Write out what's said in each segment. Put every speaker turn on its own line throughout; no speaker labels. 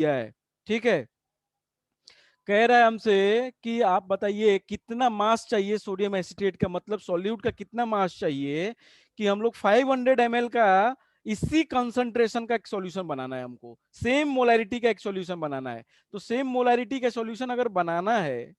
दिया है, ठीक है। कह रहा है हमसे कि आप बताइए कितना मास चाहिए सोडियम एसीटेट का, मतलब सॉल्यूट का कितना मास चाहिए कि हम लोग 500 ml का इसी कंसंट्रेशन का एक सॉल्यूशन बनाना है, हमको सेम मोलैरिटी का एक सॉल्यूशन बनाना है। तो सेम मोलैरिटी का सॉल्यूशन अगर बनाना है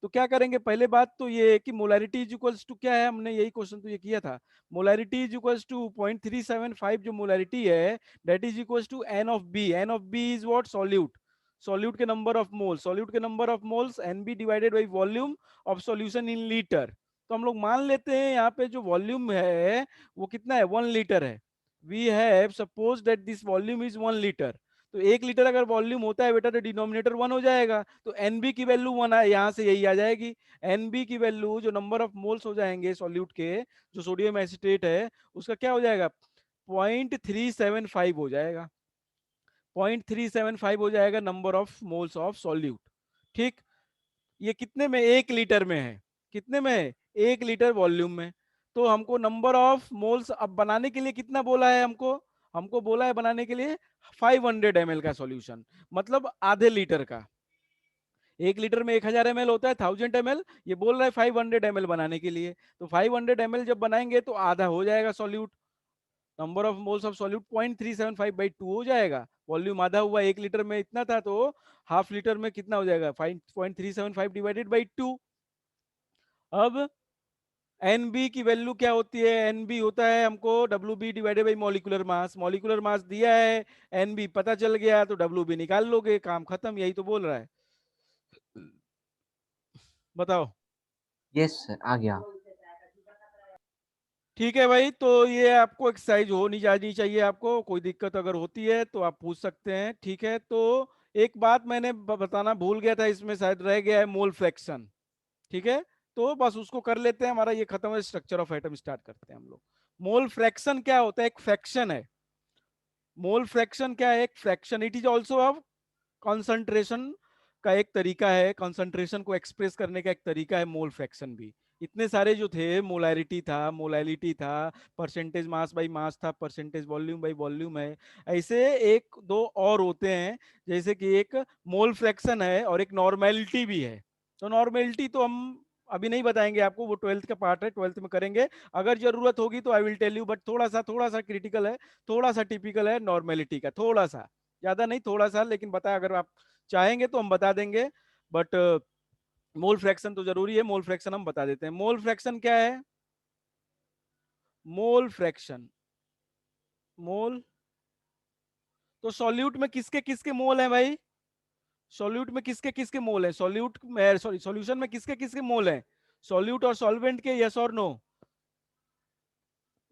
तो क्या करेंगे, पहले बात तो ये है कि मोलैरिटी इज इक्वल्स टू क्या है, हमने यही क्वेश्चन तो ये किया था, मोलैरिटी इज इक्वल्स टू 0.375 जो मोलैरिटी है that is equals to n of B. N of B is what, solute, solute के नंबर ऑफ मोल्स, सॉल्यूट के number of moles n B divided by volume of solution in litre. तो हम लोग मान लेते हैं यहाँ पे जो वॉल्यूम है वो कितना है, 1 लीटर है। We have suppose that this volume is 1 litre. तो 1 लीटर अगर वॉल्यूम होता है बेटा तो डिनोमिनेटर 1 हो जाएगा, तो एनबी की वैल्यू 1 है, यहाँ से यही आ जाएगी। एनबी की वैल्यू जो नंबर ऑफ मोल्स हो जाएंगे सॉल्यूट के, जो सोडियम एसिटेट है उसका क्या हो जाएगा, 0.375 हो जाएगा, 0.375 हो जाएगा number of moles of solute. ठीक, ये कितने में, 1 लीटर में है, कितने में है, 1 लीटर वॉल्यूम में। तो हमको नंबर ऑफ मोल्स अब बनाने के लिए कितना बोला है हमको, हमको बोला है बनाने के लिए 500 ml का सॉल्यूशन, मतलब आधे लीटर का। 1 लीटर में 1000 ml होता है, 1000 ml, ये बोल रहा है 500 ml बनाने के लिए। तो 500 ml जब बनाएंगे तो आधा हो जाएगा solute, number of moles of solute 0.375/2 हो जाएगा। वॉल्यूम आधा हुआ, 1 लीटर में इतना था, तो हाफ लीटर में कितना हो जाएगा, 0.375 डिवाइडेड बाई 2। अब एन बी की वैल्यू क्या होती है, एन बी होता है हमको डब्ल्यू B divided by molecular mass, molecular mass दिया है, एन बी पता चल गया तो डब्ल्यू बी निकाल लोगे, काम खत्म, यही तो बोल रहा है। बताओ।
यस सर, आ गया।
ठीक है भाई, तो ये आपको एक्सरसाइज होनी जानी चाहिए, आपको कोई दिक्कत अगर होती है तो आप पूछ सकते हैं, ठीक है। तो एक बात मैंने बताना भूल गया था, इसमें शायद रह गया है मोल फ्रैक्शन, ठीक है। तो बस उसको कर लेते हैं, हमारा ये खत्म है, स्ट्रक्चर ऑफ एटम स्टार्ट करते हैं हम लोग। मोल फ्रैक्शन क्या होता है, एक फ्रैक्शन है। मोल फ्रैक्शन क्या है, एक fraction, it is also of concentration का एक तरीका है, कॉन्सेंट्रेशन को एक्सप्रेस करने का एक तरीका है मोल फ्रैक्शन भी। इतने सारे जो थे, मोलैरिटी था, मोलैलिटी था, परसेंटेज मास बाई मास था, परसेंटेज वॉल्यूम बाई वॉल्यूम है, ऐसे एक दो और होते हैं, जैसे कि एक मोल फ्रैक्शन है और एक नॉर्मेलिटी भी है। तो नॉर्मेलिटी तो हम अभी नहीं बताएंगे आपको, वो 12th का पार्ट है, 12th में करेंगे, अगर जरूरत होगी तो I will tell you, but थोड़ा सा क्रिटिकल है, थोड़ा सा टिपिकल है नॉर्मेलिटी का, थोड़ा सा, ज्यादा नहीं थोड़ा सा, लेकिन बता अगर आप चाहेंगे तो हम बता देंगे, बट मोल फ्रैक्शन तो जरूरी है, मोल फ्रैक्शन हम बता देते हैं। मोल फ्रैक्शन क्या है, मोल फ्रैक्शन, मोल, तो सॉल्यूट में किसके किसके मोल हैं भाई, सॉल्यूट में किसके किसके मोल हैं, सॉल्यूट में, सॉरी सॉल्यूशन में किसके किसके मोल हैं, सॉल्यूट और सॉल्वेंट के, यस और नो,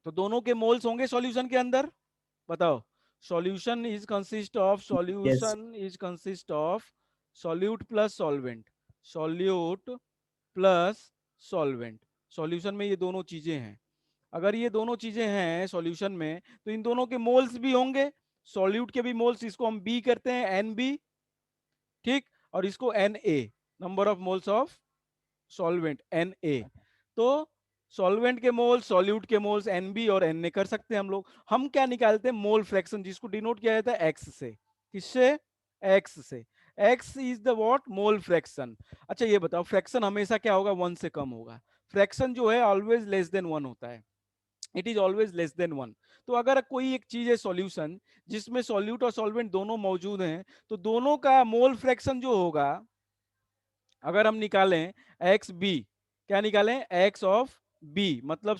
तो दोनों के मोल्स होंगे सॉल्यूशन के अंदर, बताओ। Solution is consist of,
yes.
Solution is consist of solute plus solvent, solute plus solvent, solution में ये दोनों चीजें हैं। अगर ये दोनों चीजें हैं सॉल्यूशन में तो इन दोनों के मोल्स भी होंगे, सॉल्यूट के भी मोल्स, इसको हम बी करते हैं, एन बी, ठीक, और इसको n A, number of moles of solvent n A. तो सॉल्वेंट के मोल्स, सॉल्यूट के मोल्स एन बी और एन ए कर सकते हैं हम लोग। हम क्या निकालते हैं, मोल फ्रैक्शन, जिसको डिनोट किया जाता है एक्स से, किससे, एक्स से, x is the what, mole fraction. अच्छा ये बताओ, फ्रैक्शन हमेशा क्या होगा, 1 से कम होगा, फ्रैक्शन जो है ऑलवेज लेस देन 1 होता है, it is always less than 1। तो अगर कोई एक चीज है सॉल्यूशन जिसमें सॉल्यूट और सॉल्वेंट दोनों मौजूद हैं, तो दोनों का मोल फ्रैक्शन जो होगा, अगर हम निकालें एक्स बी, क्या निकालें, एक्स ऑफ बी, मतलब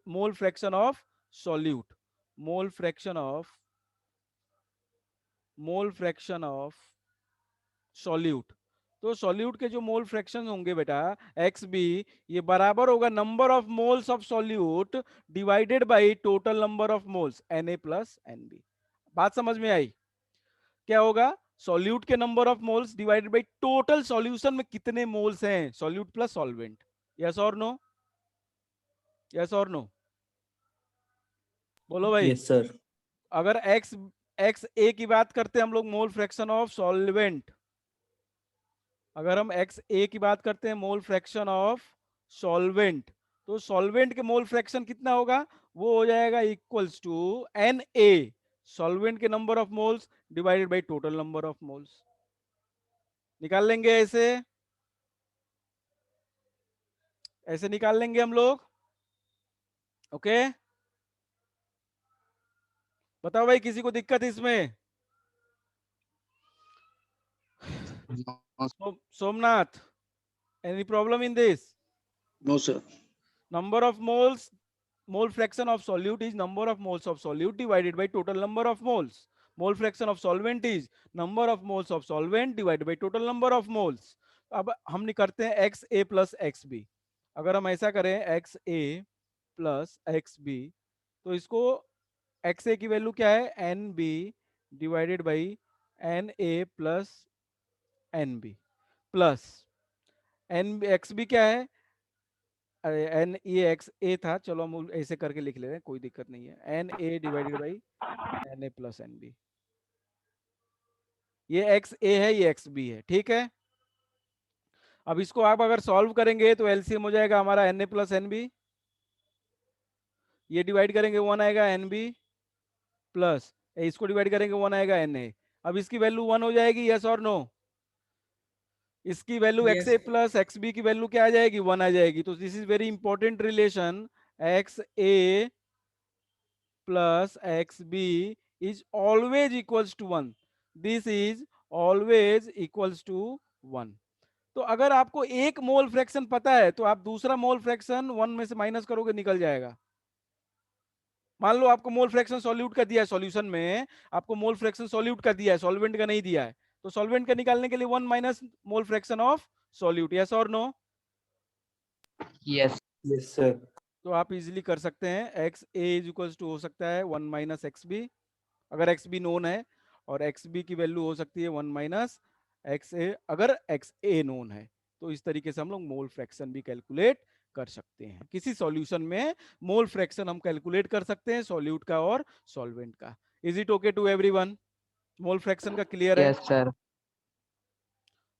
मोल fraction of solute, mole fraction of, mole fraction of solute. तो सॉल्यूट के जो मोल फ्रैक्शन होंगे बेटा एक्स बी, ये बराबर होगा number of moles of solute divided by total number of moles, n A plus n B. बात समझ में आई, क्या होगा, सॉल्यूट के number of moles divided by total solution में कितने मोल्स हैं, सॉल्यूट प्लस सॉल्वेंट, यस और नो, यस और नो, बोलो भाई।
Yes sir.
अगर एक्स, एक्स ए की बात करते हैं हम लोग, मोल फ्रैक्शन ऑफ सॉल्वेंट, अगर हम एक्स ए की बात करते हैं मोल फ्रैक्शन ऑफ सॉल्वेंट, तो सॉल्वेंट के मोल फ्रैक्शन कितना होगा, वो हो जाएगा equals to N A, solvent के number of moles divided by total number of moles. निकाल लेंगे ऐसे, ऐसे निकाल लेंगे हम लोग। ओके, बताओ भाई किसी को दिक्कत इसमें? Somnath, any problem in this?
No, sir.
Number of moles, mole fraction of solute is number of moles of solute divided by total number of moles. Mole fraction of solvent is number of moles of solvent divided by total number of moles. अब हम करते हैं x A plus x B. अगर हम ऐसा करें x A plus x B, तो इसको एक्स ए की वैल्यू क्या है, n B divided by n A plus n B plus n x B क्या है, एन ए एक्स ए था, चलो हम ऐसे करके लिख ले रहे हैं, कोई दिक्कत नहीं है। N A divided by n A plus n B, ये एक्स ए है, ये एक्स बी है, ठीक है। अब इसको आप अगर सॉल्व करेंगे तो एलसीएम हो जाएगा हमारा n A plus n B, ये डिवाइड करेंगे वन आएगा एन बी प्लस इसको डिवाइड करेंगे वन आएगा एन ए। अब इसकी वैल्यू वन हो जाएगी, यस और नो? इसकी value x
Yes.
A plus x B की वैल्यू क्या आ जाएगी, वन आ जाएगी। तो this is very important relation, x A plus x B is always equals to one. This is always equals to one. तो अगर आपको एक मोल फ्रैक्शन पता है तो आप दूसरा मोल फ्रैक्शन वन में से माइनस करोगे, निकल जाएगा। मान लो आपको मोल फ्रैक्शन सॉल्यूट का दिया है, सॉल्यूशन में आपको मोल फ्रैक्शन सॉल्यूट का दिया है, सॉल्वेंट का नहीं दिया है, तो सॉल्वेंट का निकालने के लिए one minus mole fraction of solute, yes और नो?
Yes.
Yes, sir.
तो आप इजीली कर सकते हैं, x A is equals to हो सकता है वन माइनस एक्स बी, अगर एक्स बी नोन है, और एक्स बी की वैल्यू हो सकती है वन माइनस एक्स ए अगर एक्स ए नोन है। तो इस तरीके से हम लोग मोल फ्रैक्शन भी कैलकुलेट कर सकते हैं। किसी सॉल्यूशन में मोल फ्रैक्शन हम कैलकुलेट कर सकते हैं, सॉल्यूट का और सॉल्वेंट का। Is it okay to everyone? Mole fraction का क्लियर है?
Yes, sir.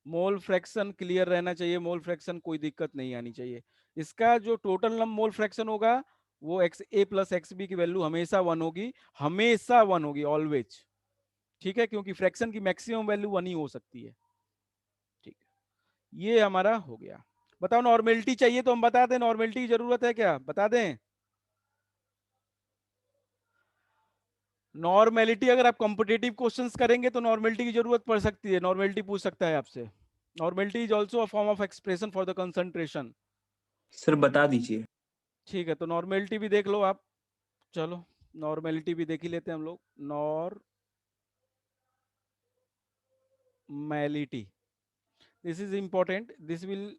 Mole fraction clear रहना चाहिए, मोल फ्रैक्शन कोई दिक्कत नहीं आनी चाहिए। इसका जो टोटल मोल फ्रैक्शन होगा वो x A plus x B की वैल्यू हमेशा वन होगी, हमेशा वन होगी, ऑलवेज, ठीक है, क्योंकि फ्रैक्शन की मैक्सिमम वैल्यू वन ही हो सकती है। ठीक है, ये हमारा हो गया। बताओ नॉर्मेलिटी चाहिए तो हम बता दें, नॉर्मेलिटी की जरूरत है क्या, बता दें? नॉर्मेलिटी अगर आप कॉम्पिटेटिव क्वेश्चंस करेंगे तो नॉर्मेलिटी की जरूरत पड़ सकती है, नॉर्मेलिटी पूछ सकता है आपसे। Normality is also a form of expression for the concentration.
Sir बता दीजिए।
ठीक है, तो नॉर्मेलिटी भी देख लो आप। चलो नॉर्मेलिटी भी देख ही लेते हैं हम लोग। Normality, this is important, this will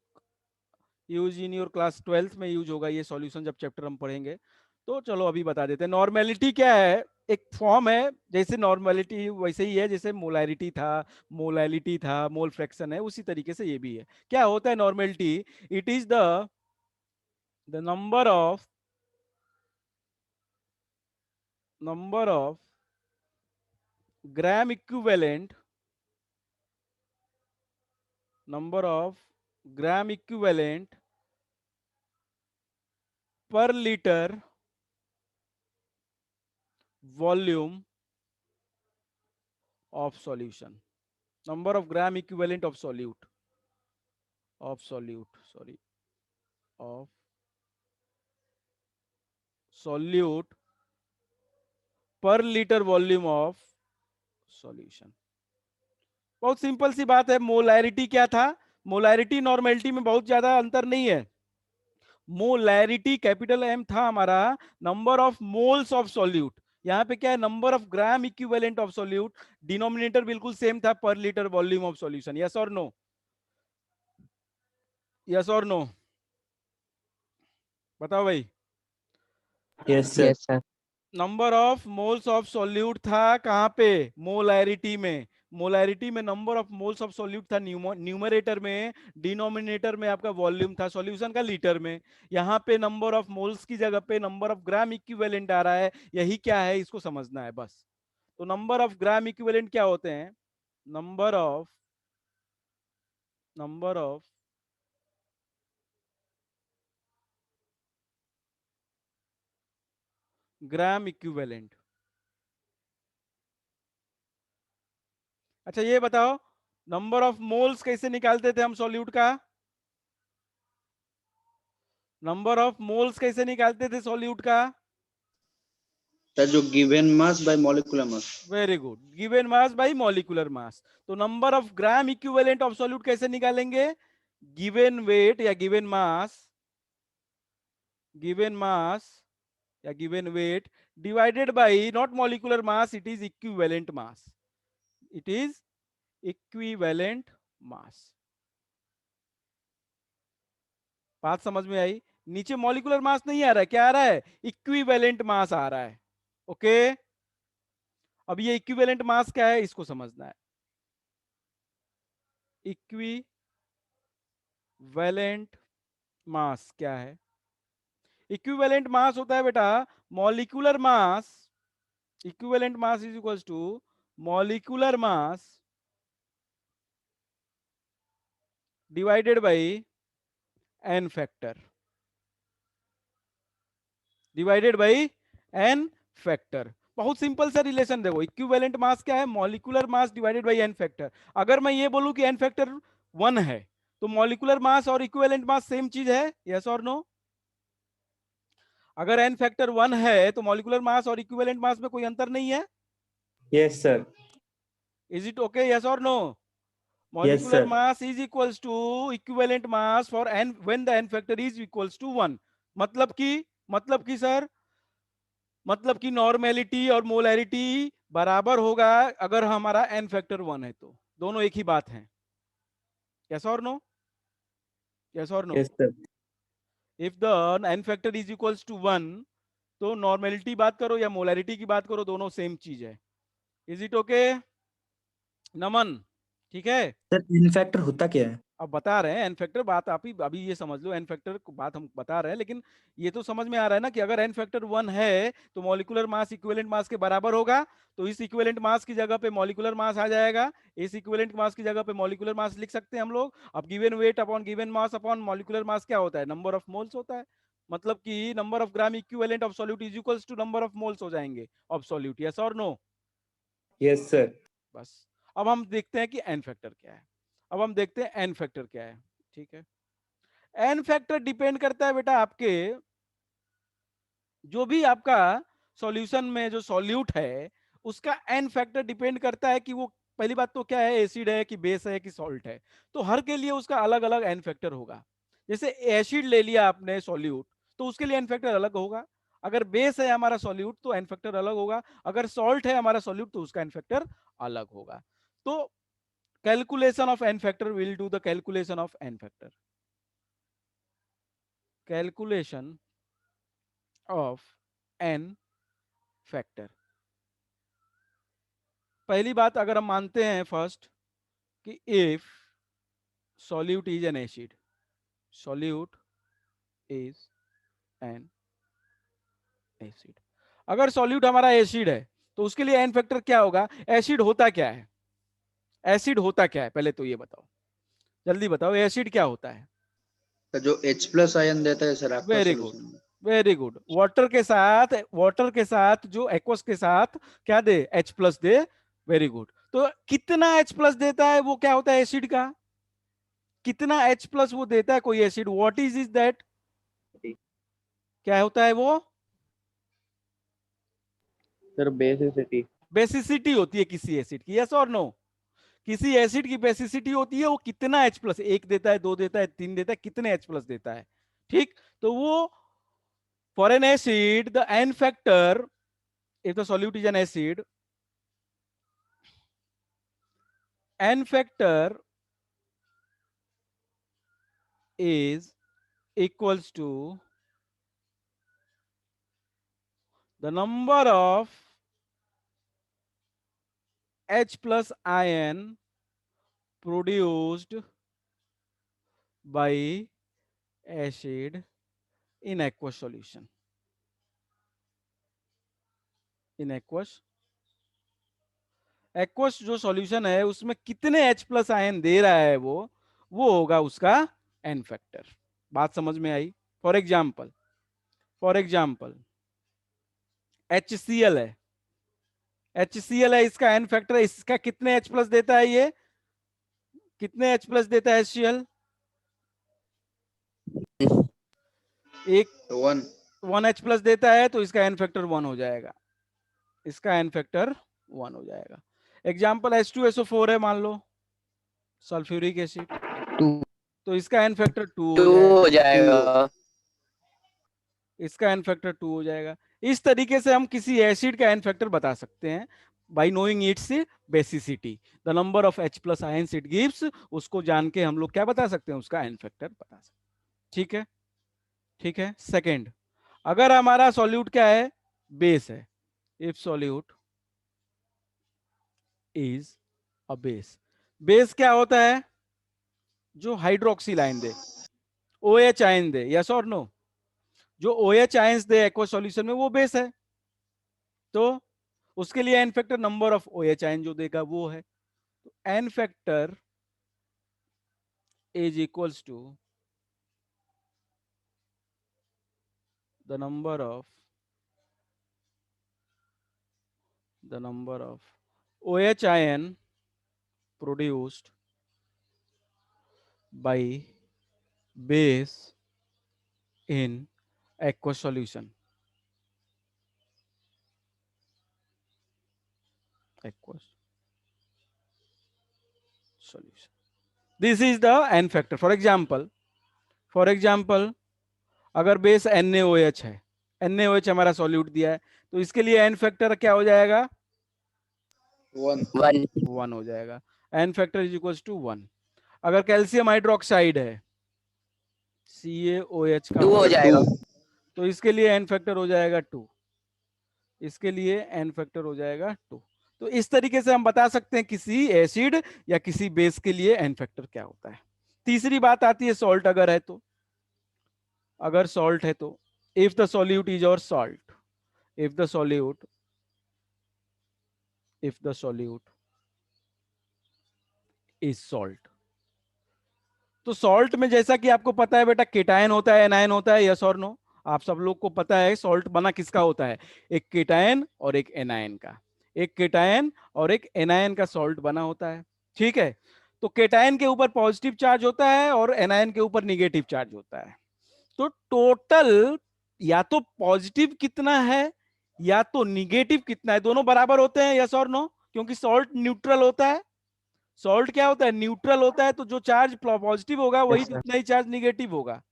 use in your class 12th में यूज होगा ये सॉल्यूशन जब चैप्टर हम पढ़ेंगे। तो चलो अभी बता देते हैं नॉर्मेलिटी क्या है। एक फॉर्म है, जैसे नॉर्मेलिटी वैसे ही है, जैसे मोलैरिटी था, मोलैलिटी था, मोल फ्रैक्शन है, उसी तरीके से ये भी है। क्या होता है normality? It is the number of gram equivalent, number of gram equivalent per liter volume of solution. Number of gram equivalent of of solute per liter volume of solution। बहुत सिंपल सी बात है। मोलैरिटी क्या था? Molarity normality में बहुत ज्यादा अंतर नहीं है। मोलैरिटी कैपिटल एम था हमारा, number of moles of solute, यहां पे क्या है, number of gram equivalent of solute. Denominator बिल्कुल सेम था, पर litre volume of solution. Yes और नो? यस और नो? बताओ भाई।
Yes sir.
Yes, sir.
Number of moles of solute था कहां पे? मोलैरिटी में। मोलैरिटी में number of moles of solute था न्यूमरेटर में, डिनोमिनेटर में आपका वॉल्यूम था सॉल्यूशन का लीटर में। यहां पे नंबर ऑफ मोल्स की जगह पे नंबर ऑफ ग्राम इक्विवेलेंट आ रहा है, यही क्या है इसको समझना है बस। तो नंबर ऑफ ग्राम इक्विवेलेंट क्या होते हैं? नंबर ऑफ ग्राम इक्विवेलेंट, अच्छा ये बताओ, नंबर ऑफ मोल्स कैसे निकालते थे हम सॉल्यूट का? नंबर ऑफ मोल्स कैसे निकालते थे सॉल्यूट का?
सर जो given mass by molecular mass.
Very good, given mass by molecular mass. तो number of gram equivalent of solute कैसे निकालेंगे? गिवन वेट या गिवन मास या given weight divided by not molecular mass, it is equivalent mass, it is equivalent mass. बात समझ में आई? नीचे molecular mass नहीं आ रहा है, क्या आ रहा है? इक्विवेलेंट मास आ रहा है। ओके, अब ये इक्विवेलेंट मास क्या है इसको समझना है। इक्विवेलेंट मास क्या है? इक्विवेलेंट मास होता है बेटा molecular mass, equivalent mass is equals to molecular mass divided by n factor, divided by n factor. बहुत सिंपल सा रिलेशन देखो, इक्विवेलेंट मास क्या है? Molecular mass divided by n factor. अगर मैं ये बोलूं कि एन फैक्टर 1 है, तो मॉलिक्यूलर मास और इक्विवेलेंट मास सेम चीज है, यस और नो? अगर एन फैक्टर 1 है तो मॉलिक्यूलर मास और इक्विवेलेंट मास में कोई अंतर नहीं है?
Yes sir.
Is it okay, yes और no?
Yes
Molecular
sir.
mass is equals to equivalent mass for n when the n factor is equals to 1। मतलब कि सर, मतलब कि नॉर्मेलिटी और मोलैरिटी बराबर होगा अगर हमारा n फैक्टर 1 है तो। दोनों एक ही बात है, यस और नो? यस और no?
Yes sir.
If the n factor is equals to 1, तो नॉर्मेलिटी बात करो या मोलैरिटी की बात करो, दोनों सेम चीज है। इज इट ओके नमन? ठीक है,
सर इनफैक्टर होता क्या है?
अब बता रहे हैं एन फैक्टर, बात आप ही अभी ये समझ लो, एन फैक्टर को बात हम बता रहे हैं, लेकिन ये तो समझ में आ रहा है ना कि अगर एन फैक्टर 1 है तो मॉलिक्यूलर मास इक्विवेलेंट मास के बराबर होगा, तो इस इक्विवेलेंट मास की जगह पे मॉलिक्यूलर मास आ जाएगा, इस इक्विवेलेंट मास की जगह पे मॉलिक्यूलर मास लिख सकते हैं हम लोग। अब given weight upon given mass upon molecular मास क्या होता है? नंबर ऑफ मोल्स होता है। मतलब कि number of gram equivalent of solute is equals to number of moles हो जाएंगे ऑफ सॉल्यूट, यस और नो?
Yes sir.
बस, अब हम देखते हैं कि एन फैक्टर क्या है। अब हम देखते हैं एन फैक्टर क्या है। ठीक है, एन फैक्टर डिपेंड करता है बेटा आपके, जो भी आपका सॉल्यूशन में जो सॉल्यूट है उसका एन फैक्टर डिपेंड करता है कि वो, पहली बात तो क्या है, एसिड है कि बेस है कि सॉल्ट है। तो हर के लिए उसका अलग अलग एन फैक्टर होगा। जैसे एसिड ले लिया आपने सॉल्यूट, तो उसके लिए एन फैक्टर अलग होगा। अगर बेस है हमारा सॉल्यूट तो एन फैक्टर अलग होगा। अगर सॉल्ट है हमारा सॉल्यूट तो उसका एन फैक्टर अलग होगा। तो calculation of n factor, will do the calculation of n factor. Calculation of n factor. पहली बात अगर हम मानते हैं फर्स्ट कि if solute is an acid, solute is an acid, अगर सॉल्यूट हमारा एसिड है तो उसके लिए एन फैक्टर क्या होगा? एसिड होता क्या है? एसिड होता क्या है पहले तो ये बताओ, जल्दी बताओ, एसिड क्या होता है?
तो जो H प्लस आयन देता है सर आपका
वेरी गुड,
सोल्यूशन में।
Very good. वाटर के साथ जो एक्वस के साथ क्या दे? H प्लस दे। Very good. तो कितना H प्लस देता है वो क्या होता है एसिड का? कितना H प्लस वो देता है कोई एसिड, व्हाट इज दैट? क्या होता है वो?
Sir basicity.
बेसिसिटी होती है किसी एसिड की, यस और नो? किसी एसिड की बेसिसिटी होती है वो कितना H प्लस, एक देता है, दो देता है, तीन देता है, कितने H प्लस देता है। ठीक, तो वो for an acid the n factor, if the solute is an acid, n factor is equals to the number of H plus ion produced by acid in aqueous solution, in aqueous जो solution है उसमें कितने H plus ion दे रहा है वो होगा उसका N factor. बात समझ में आई? फॉर एग्जाम्पल HCl है, HCl है, इसका एन फैक्टर, इसका कितने H प्लस देता है, ये कितने H प्लस देता है HCl? एक 1 H प्लस देता है, तो इसका एन फैक्टर 1 हो जाएगा, इसका एन फैक्टर 1 हो जाएगा। एग्जाम्पल H2SO4 है मान लो, सल्फ्यूरिक एसिड,
2
तो इसका एन फैक्टर 2
2 हो जाएगा।
इसका एन फैक्टर 2 हो जाएगा। इस तरीके से हम किसी एसिड का एन फैक्टर बता सकते हैं by knowing it's basicity, the number of H plus ions it gives, उसको जान के हम लोग क्या बता सकते हैं, उसका एन फैक्टर बता सकते हैं। ठीक है, ठीक है। सेकेंड, अगर हमारा सॉल्यूट क्या है, बेस है, if solute is a base, base क्या होता है, जो हाइड्रोक्सिल आयन दे, OH आयन दे, यस और नो, जो OH आयंस दे एक्वा सॉल्यूशन में वो बेस है, तो उसके लिए n factor number of OH ion जो देगा वो है, तो n factor is equals to the number of OH ion produced by base in aqueous solution. Aqueous solution. This is the n factor. For example, अगर base NaOH है, NaOH हमारा solute दिया है, तो इसके लिए n फैक्टर क्या हो जाएगा, 1 हो जाएगा, n factor is equal to 1। अगर कैल्शियम हाइड्रोक्साइड है, CaOH का
2 हो जाएगा।
तो इसके लिए n फैक्टर हो जाएगा 2, इसके लिए n फैक्टर हो जाएगा 2। तो इस तरीके से हम बता सकते हैं किसी एसिड या किसी बेस के लिए n फैक्टर क्या होता है। तीसरी बात आती है सॉल्ट अगर है तो, अगर सॉल्ट है तो, इफ द सॉल्यूट इज और salt, if the solute is salt, तो सॉल्ट में जैसा कि आपको पता है बेटा, केटायन होता है, एनायन होता है, यस और नो, आप सब लोग को पता है सॉल्ट बना किसका होता है, एक केटायन और एक एनायन का, एक केटायन और एक एनायन का सॉल्ट बना होता है। ठीक है, तो केटायन के ऊपर पॉजिटिव चार्ज होता है और एनायन के ऊपर निगेटिव चार्ज होता है, तो टोटल या तो पॉजिटिव कितना है या तो निगेटिव कितना है, दोनों बराबर होते हैं, यस और नो, क्योंकि सॉल्ट न्यूट्रल होता है, सॉल्ट क्या होता है, न्यूट्रल होता है, तो जो चार्ज पॉजिटिव होगा वही
Yes, sir.
उतना ही चार्ज निगेटिव होगा,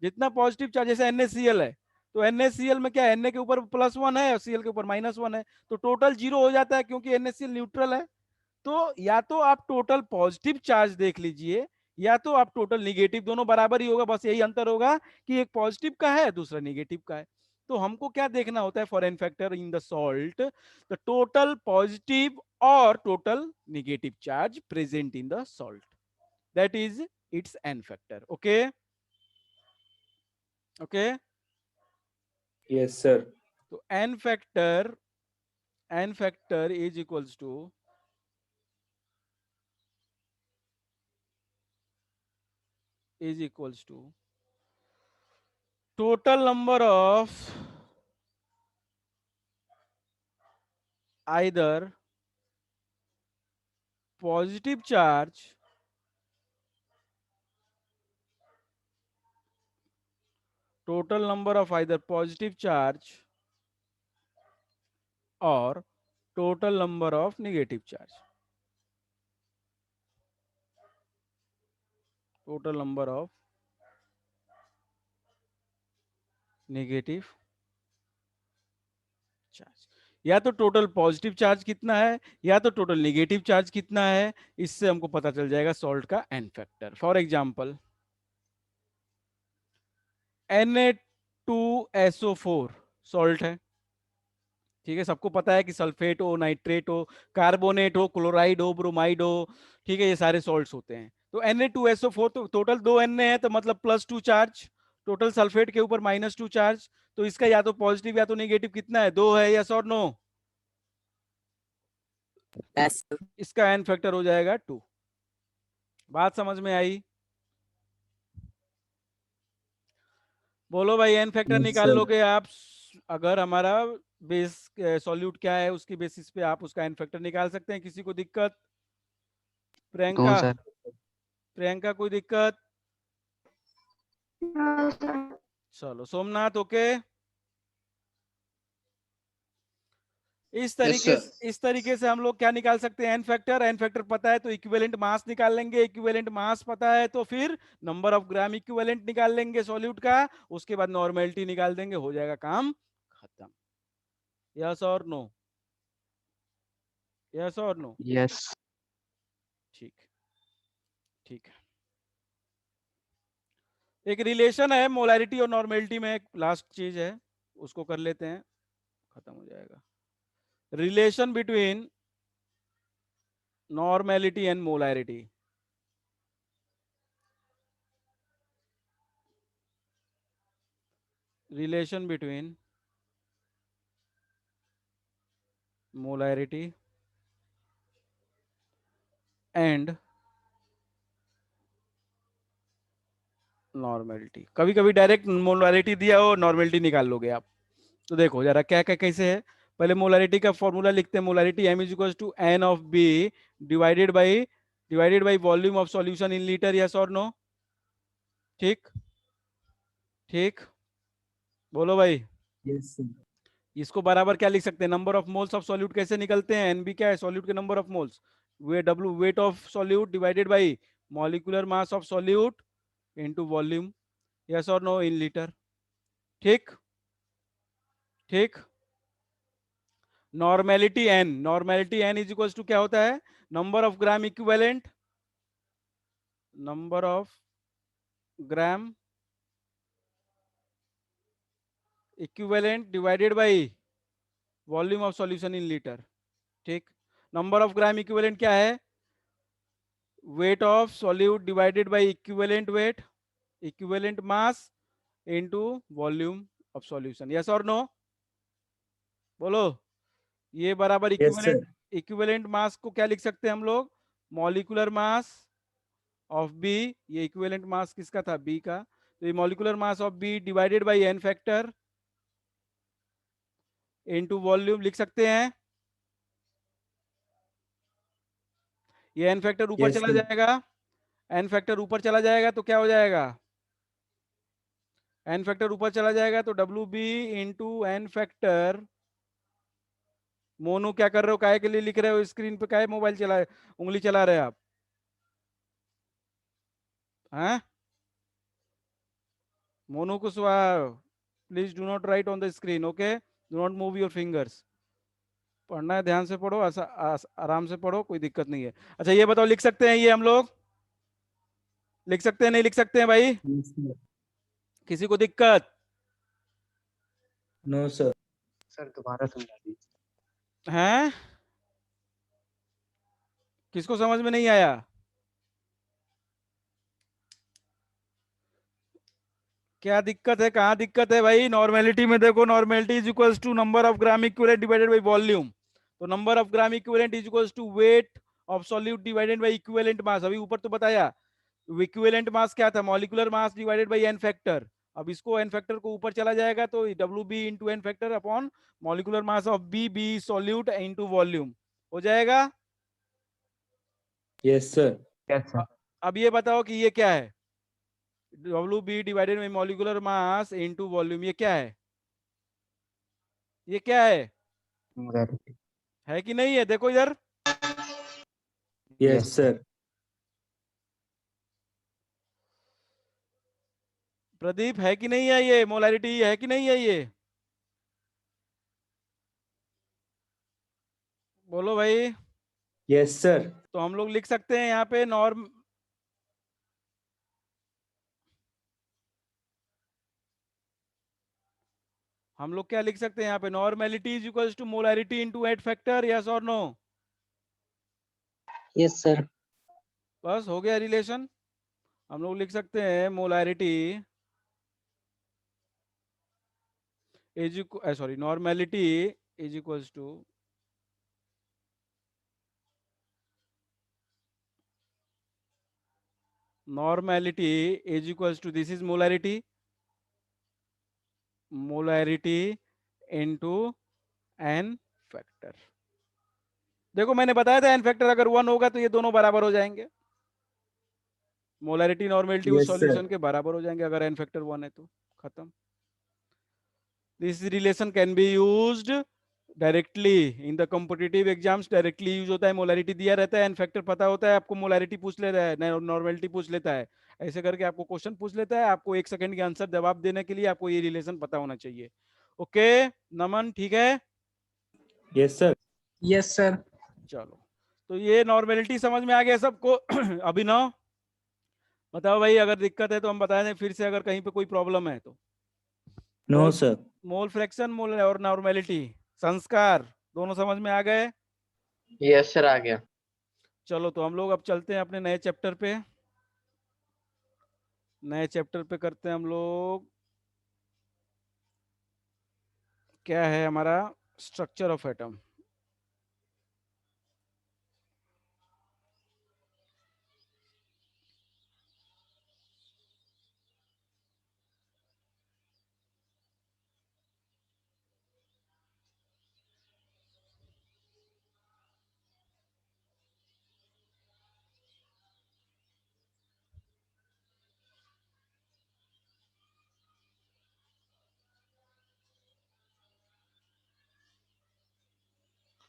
जितना पॉजिटिव चार्ज, जैसे NaCl है, तो NaCl में क्या है, Na के ऊपर +1 है और Cl के ऊपर -1 है, तो टोटल 0 हो जाता है क्योंकि NaCl न्यूट्रल है। तो या तो आप टोटल पॉजिटिव चार्ज देख लीजिए या तो आप टोटल निगेटिव, दोनों बराबर ही होगा, बस यही अंतर होगा कि एक पॉजिटिव का है दूसरा निगेटिव का है। तो हमको क्या देखना होता है, for n factor in the salt, the total positive और total negative charge present in the salt, that is its n factor. Okay, okay.
Yes, sir.
तो n factor is equals to total number of either positive charge total number of either positive charge or total number of negative charge, total number of negative charge, या तो total positive charge कितना है या तो total negative charge कितना है, इससे हमको पता चल जाएगा सॉल्ट का n factor. For example Na2SO4 salt है, ठीक है, सबको पता है कि सल्फेट हो, नाइट्रेट हो, कार्बोनेट हो, क्लोराइड हो, ब्रोमाइड हो, ठीक है, ये सारे सॉल्ट्स होते हैं। तो Na2SO4 तो टोटल 2 Na है, तो मतलब +2 चार्ज, टोटल सल्फेट के ऊपर -2 चार्ज, तो इसका या तो पॉजिटिव या तो नेगेटिव कितना है, 2 है, यस और नो,
Yes.
इसका एन फैक्टर हो जाएगा 2। बात समझ में आई? बोलो भाई, एन फैक्टर
Yes,
निकाल
sir.
लोगे आप अगर हमारा बेस सॉल्यूट क्या है उसकी बेसिस पे आप उसका एन फैक्टर निकाल सकते हैं। किसी को दिक्कत?
No
Priyanka,
sir.
प्रियंका कोई दिक्कत? चलो सोमनाथ ओके।
Yes, sir.
इस तरीके से हम लोग क्या निकाल सकते हैं? N factor. एन फैक्टर पता है तो इक्विवेलेंट मास निकाल लेंगे, इक्विवेलेंट मास पता है तो फिर नंबर ऑफ ग्राम इक्विवेलेंट निकाल लेंगे सॉल्यूट का, उसके बाद नॉर्मेलिटी निकाल देंगे, हो जाएगा काम खत्म। यस और नो? यस और नो?
यस।
ठीक, ठीक है। एक रिलेशन है मोलैरिटी और नॉर्मेलिटी में, एक लास्ट चीज है उसको कर लेते हैं, खत्म हो जाएगा। Relation between normality and molarity. Relation between molarity and normality. कभी कभी डायरेक्ट मोलैरिटी दिया हो, नॉर्मेलिटी निकाल लोगे आप। तो देखो जरा क्या क्या कैसे है। पहले मोलैरिटी का फॉर्मूला लिखते हैं। Molarity m is equal to n of B divided by volume of solution in litre. Yes और नो? ठीक, ठीक, बोलो भाई।
Yes, sir.
इसको बराबर क्या लिख सकते हैं? Number of moles of solute कैसे निकलते हैं? एनबी क्या है? सॉल्यूट के नंबर ऑफ मोल्स। वे डब्ल्यू weight of solute divided by molecular mass of solute into volume. Yes और नो? In litre. ठीक, ठीक। Normality n is equal to क्या होता है? Number of gram equivalent, number of gram equivalent divided by volume of solution in litre. ठीक। Number of gram equivalent क्या है? Wait of solute divided by equivalent weight, equivalent mass into volume of solution. Yes और no? बोलो। ये बराबर
Yes, sir.
Equivalent mass को क्या लिख सकते हैं हम लोग? Molecular mass of B. ये इक्विवेलेंट मास किसका था? बी का। तो ये molecular mass of B divided by n factor into volume लिख सकते हैं। ये एन फैक्टर ऊपर
Yes,
चला
sir.
जाएगा, एन फैक्टर ऊपर चला जाएगा तो क्या हो जाएगा? एन फैक्टर ऊपर चला जाएगा तो W B into n factor. Monu क्या कर रहे हो? काय के लिए लिख रहे हो स्क्रीन पे? काय मोबाइल चला उंगली चला रहे हैं आप? हैं? Monu Kushwaha, please do not right on the screen, okay? Do not move your fingers. पढ़ना है ध्यान से पढ़ो, आराम से पढ़ो, कोई दिक्कत नहीं है। अच्छा ये बताओ, लिख सकते हैं ये हम लोग? लिख सकते हैं नहीं लिख सकते हैं भाई?
Yes, sir.
किसी को दिक्कत?
No, sir.
सर दोबारा समझा दीजिए।
हैं? किसको समझ में नहीं आया? क्या दिक्कत है? कहाँ दिक्कत है भाई? नॉर्मेलिटी में देखो, normality is equals to number of gram equivalent divided by volume. तो number of gram equivalent is equals to weight of solute divided by equivalent mass. अभी ऊपर तो बताया इक्विवेलेंट मास क्या था? Molecular mass divided by n factor. अब इसको n factor को ऊपर चला जाएगा तो W B into n factor upon molecular mass of B, B solute into volume हो जाएगा।
Yes, sir.
Yes sir.
अब ये बताओ कि ये क्या है? डब्ल्यू B divided by molecular mass into volume, ये क्या है? ये क्या
मोलैरिटी।
है कि नहीं है? देखो इधर।
Yes,
yes sir.
sir.
Pradeep है कि नहीं है? ये मोलैरिटी है कि नहीं है ये? बोलो भाई।
Yes, sir.
तो हम लोग लिख सकते हैं यहाँ पे नॉर्म, हम लोग क्या लिख सकते हैं यहाँ पे? Normality is equal to molarity into एट फैक्टर। यस और नो?
Yes, sir.
बस हो गया रिलेशन। हम लोग लिख सकते हैं molarity is sorry normality is equal to normality is equal to, this is molarity, molarity into n factor. देखो मैंने बताया था एन फैक्टर अगर 1 होगा तो ये दोनों बराबर हो जाएंगे, मोलैरिटी नॉर्मेलिटी उस
Yes, sir.
सॉल्यूशन के बराबर हो जाएंगे अगर एन फैक्टर 1 है तो खत्म। This relation can be used directly in the competitive exams, directly use होता है। मोलैरिटी दिया रहता है, एन फैक्टर पता होता है आपको, मोलैरिटी पूछ लेता है, नॉर्मेलिटी पूछ लेता है, ऐसे करके आपको क्वेश्चन पूछ लेता है। आपको 1 सेकंड के आंसर जवाब देने के लिए आपको ये रिलेशन पता होना चाहिए। ओके नमन, ठीक है?
Yes, sir.
Yes sir.
चलो, तो ये नॉर्मेलिटी समझ में आ गया सबको? अभिनव बताओ भाई, अगर दिक्कत है तो हम बता दें फिर से, अगर कहीं पे कोई प्रॉब्लम है तो।
No,
मोल
sir.
मोल फ्रैक्शन, मोल और नॉर्मेलिटी, संस्कार दोनों समझ में आ गए?
यस सर आ गया।
चलो तो हम लोग अब चलते हैं अपने नए चैप्टर पे। नए चैप्टर पे करते हैं हम लोग, क्या है हमारा, structure of atom.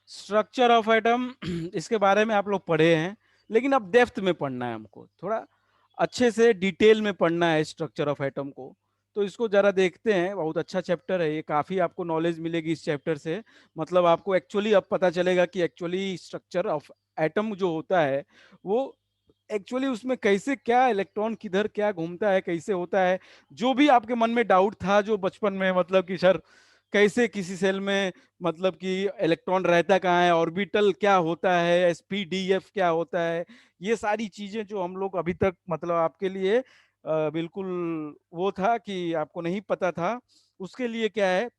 Structure of atom इसके बारे में आप लोग पढ़े हैं, लेकिन अब डेप्थ में पढ़ना है हमको, थोड़ा अच्छे से डिटेल में पढ़ना है स्ट्रक्चर ऑफ एटम को। तो इसको जरा देखते हैं, बहुत अच्छा चैप्टर है ये, काफी आपको नॉलेज मिलेगी इस चैप्टर से। मतलब आपको एक्चुअली अब पता चलेगा कि एक्चुअली स्ट्रक्चर ऑफ एटम जो होता है वो एक्चुअली उसमें कैसे, क्या इलेक्ट्रॉन किधर क्या घूमता है, कैसे होता है। जो भी आपके मन में डाउट था जो बचपन में, मतलब कि सर कैसे किसी सेल में, मतलब कि इलेक्ट्रॉन रहता कहाँ है, ऑर्बिटल क्या होता है, एसपीडीएफ क्या होता है, ये सारी चीजें जो हम लोग अभी तक मतलब आपके लिए बिल्कुल वो था कि आपको नहीं पता था, उसके लिए क्या है,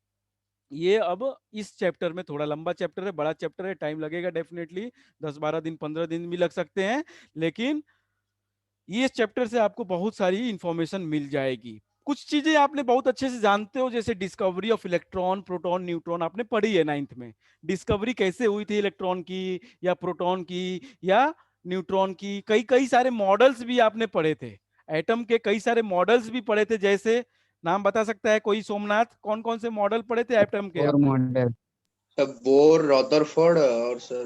ये अब इस चैप्टर में, थोड़ा लंबा चैप्टर है, बड़ा चैप्टर है, टाइम लगेगा डेफिनेटली, 10-12 दिन 15 दिन भी लग सकते हैं, लेकिन ये चैप्टर से आपको बहुत सारी इंफॉर्मेशन मिल जाएगी। कुछ चीजें आपने बहुत अच्छे से जानते हो, जैसे discovery of electron, proton, neutron आपने पढ़ी है 9th में। डिस्कवरी कैसे हुई थी इलेक्ट्रॉन की या प्रोटॉन की या न्यूट्रॉन की, कई कई सारे मॉडल्स भी आपने पढ़े थे, एटम के कई सारे मॉडल्स भी पढ़े थे। जैसे नाम बता सकता है कोई सोमनाथ, कौन कौन से मॉडल पढ़े थे एटम के
और
आपने?
मॉडल
सर बोर, रदरफोर्ड और sir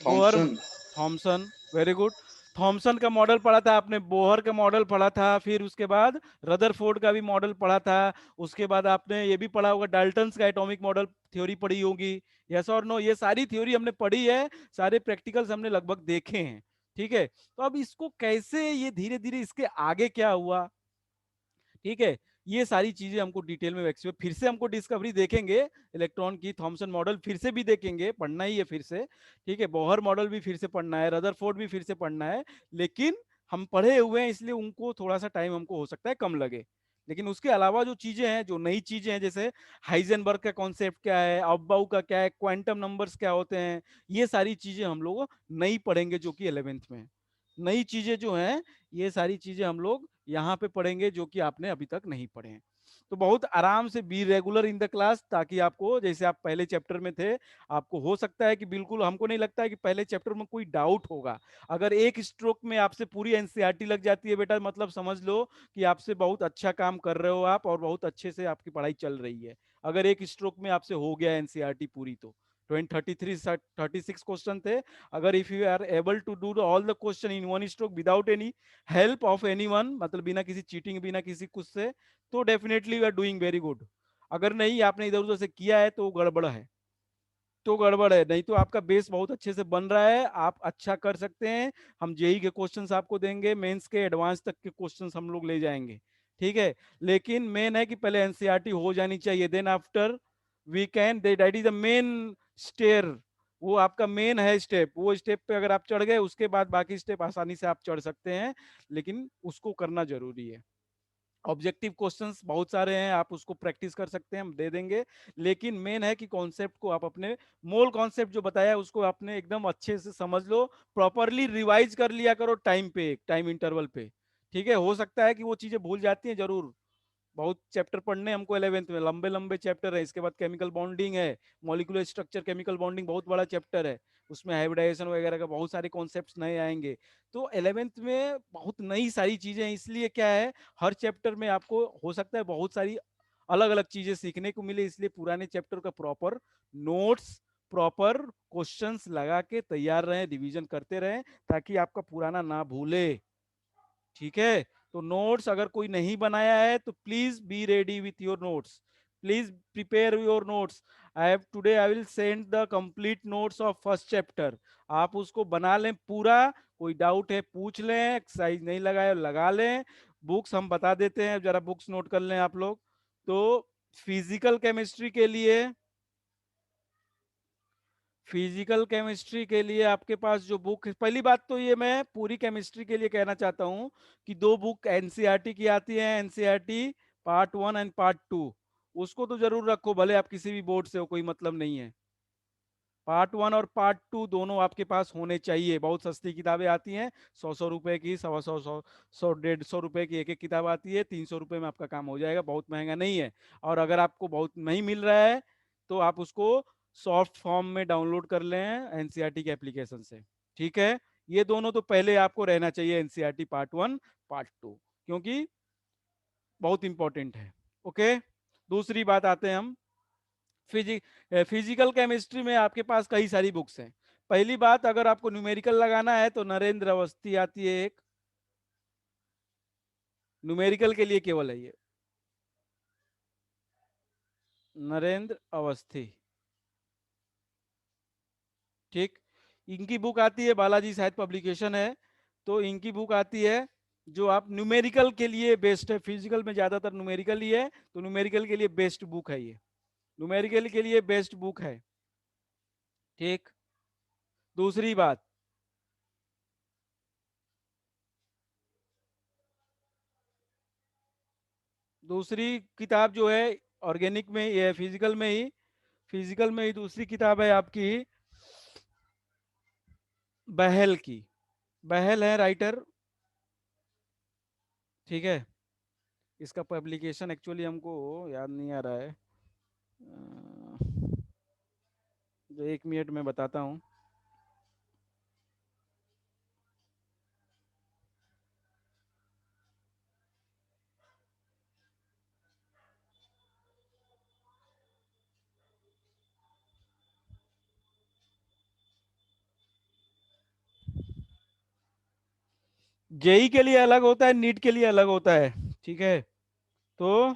Bohr,
Thomson.
Thomson, very good. Thomson का मॉडल पढ़ा था आपने, बोहर का मॉडल पढ़ा था, फिर उसके बाद रदरफोर्ड का भी मॉडल पढ़ा था, उसके बाद आपने ये भी पढ़ा होगा डाल्टन्स का एटॉमिक मॉडल थ्योरी पढ़ी होगी। यस और नो, ये सारी थ्योरी हमने पढ़ी है, सारे प्रैक्टिकल्स हमने लगभग देखे हैं। ठीक है, तो अब इसको कैसे, ये धीरे धीरे इसके आगे क्या हुआ, ठीक है, ये सारी चीजें हमको डिटेल में फिर से हमको डिस्कवरी देखेंगे, इलेक्ट्रॉन की थॉमसन मॉडल फिर से भी देखेंगे, पढ़ना ही है फिर से। ठीक है, बोहर मॉडल भी फिर से पढ़ना है, रदरफोर्ड भी फिर से पढ़ना है, लेकिन हम पढ़े हुए हैं इसलिए उनको थोड़ा सा टाइम हमको हो सकता है कम लगे। लेकिन उसके अलावा जो चीजें हैं, जो नई चीजें हैं, जैसे हाइजेनबर्ग का कॉन्सेप्ट क्या है, अफबाउ का क्या है, क्वांटम नंबर्स क्या होते हैं, ये सारी चीजें हम लोग नई पढ़ेंगे जो कि 11th में है। नई चीजें जो हैं, ये सारी चीजें हम लोग यहाँ पे पढ़ेंगे जो कि आपने अभी तक नहीं पढ़े हैं। तो बहुत आराम से be regular in the class, ताकि आपको, जैसे आप पहले चैप्टर में थे, आपको हो सकता है कि बिल्कुल, हमको नहीं लगता है कि पहले चैप्टर में कोई डाउट होगा। अगर एक स्ट्रोक में आपसे पूरी एनसीईआरटी लग जाती है बेटा, मतलब समझ लो कि आपसे बहुत अच्छा काम कर रहे हो आप, और बहुत अच्छे से आपकी पढ़ाई चल रही है। अगर एक स्ट्रोक में आपसे हो गया एनसीईआरटी पूरी तो 36 क्वेश्चन थे, अगर if you are able to do all the question in one stroke without any help of anyone, मतलब बिना किसी चीटिंग, बिना किसी कुछ से, तो definitely you are doing very good. अगर नहीं आपने इधर उधर से किया है तो गड़बड़ है, तो गड़बड़ है, नहीं तो आपका बेस बहुत अच्छे से बन रहा है, आप अच्छा कर सकते हैं। हम जेई के क्वेश्चंस आपको देंगे, मेंस के एडवांस तक के क्वेश्चंस हम लोग ले जाएंगे। ठीक है, लेकिन मेन है कि पहले एनसीईआरटी हो जानी चाहिए, then after we can, that is the main stair, वो आपका मेन है स्टेप, वो स्टेप पे अगर आप चढ़ गए उसके बाद बाकी स्टेप आसानी से आप चढ़ सकते हैं, लेकिन उसको करना जरूरी है। ऑब्जेक्टिव क्वेश्चंस बहुत सारे हैं, आप उसको प्रैक्टिस कर सकते हैं, हम दे देंगे, लेकिन मेन है कि कॉन्सेप्ट को आप अपने, मोल कॉन्सेप्ट जो बताया उसको आपने एकदम अच्छे से समझ लो, प्रॉपरली रिवाइज कर लिया करो टाइम पे, टाइम इंटरवल पे। ठीक है, हो सकता है कि वो चीजें भूल जाती हैं जरूर, बहुत चैप्टर पढ़ने हमको 11th में, लंबे लंबे चैप्टर है। इसके बाद केमिकल बॉन्डिंग है, मॉलिक्यूलर स्ट्रक्चर, केमिकल बॉन्डिंग बहुत बड़ा चैप्टर है, उसमें हाइब्रिडाइजेशन वगैरह का बहुत सारे कॉन्सेप्ट्स नए आएंगे। तो 11th में बहुत नई सारी चीजें हैं, इसलिए क्या है, हर चैप्टर में आपको हो सकता है बहुत सारी अलग अलग चीजें सीखने को मिले, इसलिए पुराने चैप्टर का प्रॉपर नोट्स, प्रॉपर क्वेश्चंस लगा के तैयार रहें, रिवीजन करते रहें, ताकि आपका पुराना ना भूले। ठीक है, तो नोट्स अगर कोई नहीं बनाया है तो please be ready with your notes, please prepare your notes. I will send the complete notes of first chapter, आप उसको बना लें पूरा। कोई डाउट है पूछ लें, एक्सरसाइज नहीं लगाए लगा लें, बुक्स हम बता देते हैं, जरा बुक्स नोट कर लें आप लोग। तो फिजिकल केमिस्ट्री के लिए, फिजिकल केमिस्ट्री के लिए आपके पास जो बुक है, पहली बात तो ये मैं पूरी केमिस्ट्री के लिए कहना चाहता हूं कि 2 बुक एनसीईआरटी की आती है, एनसीईआरटी पार्ट 1 एंड पार्ट 2, उसको तो जरूर रखो, भले आप किसी भी बोर्ड से हो, कोई मतलब नहीं है। पार्ट 1 और पार्ट 2 दोनों आपके पास होने चाहिए। बहुत सस्ती किताबें आती हैं, 100 रुपए की, 100 150 रुपए की एक एक किताब आती है, 300 रुपए में आपका काम हो जाएगा, बहुत महंगा नहीं है। और अगर आपको बहुत नहीं मिल रहा है तो आप उसको सॉफ्ट फॉर्म में डाउनलोड कर लें एनसीईआरटी के एप्लीकेशन से। ठीक है, ये दोनों तो पहले आपको रहना चाहिए, एनसीईआरटी पार्ट 1 पार्ट 2, क्योंकि बहुत इंपॉर्टेंट है। ओके, दूसरी बात आते हैं हम फिजिकल केमिस्ट्री में आपके पास कई सारी बुक्स हैं। पहली बात, अगर आपको न्यूमेरिकल लगाना है तो नरेंद्र अवस्थी आती है एक, न्यूमेरिकल के लिए केवल है ये, नरेंद्र अवस्थी। ठीक, इनकी बुक आती है, बालाजी साहित्य पब्लिकेशन है, तो इनकी बुक आती है जो आप न्यूमेरिकल के लिए बेस्ट है। फिजिकल में ज्यादातर न्यूमेरिकल ही है, तो न्यूमेरिकल के लिए बेस्ट बुक है ये, न्यूमेरिकल के लिए बेस्ट बुक है। ठीक, दूसरी बात, दूसरी किताब जो है ऑर्गेनिक में, ये फिजिकल में ही, फिजिकल में ही दूसरी किताब है आपकी बहल की, बहल है राइटर। ठीक है, इसका पब्लिकेशन एक्चुअली हमको याद नहीं आ रहा है, जो 1 मिनट में बताता हूँ। जेई के लिए अलग होता है, नीट के लिए अलग होता है। ठीक है, तो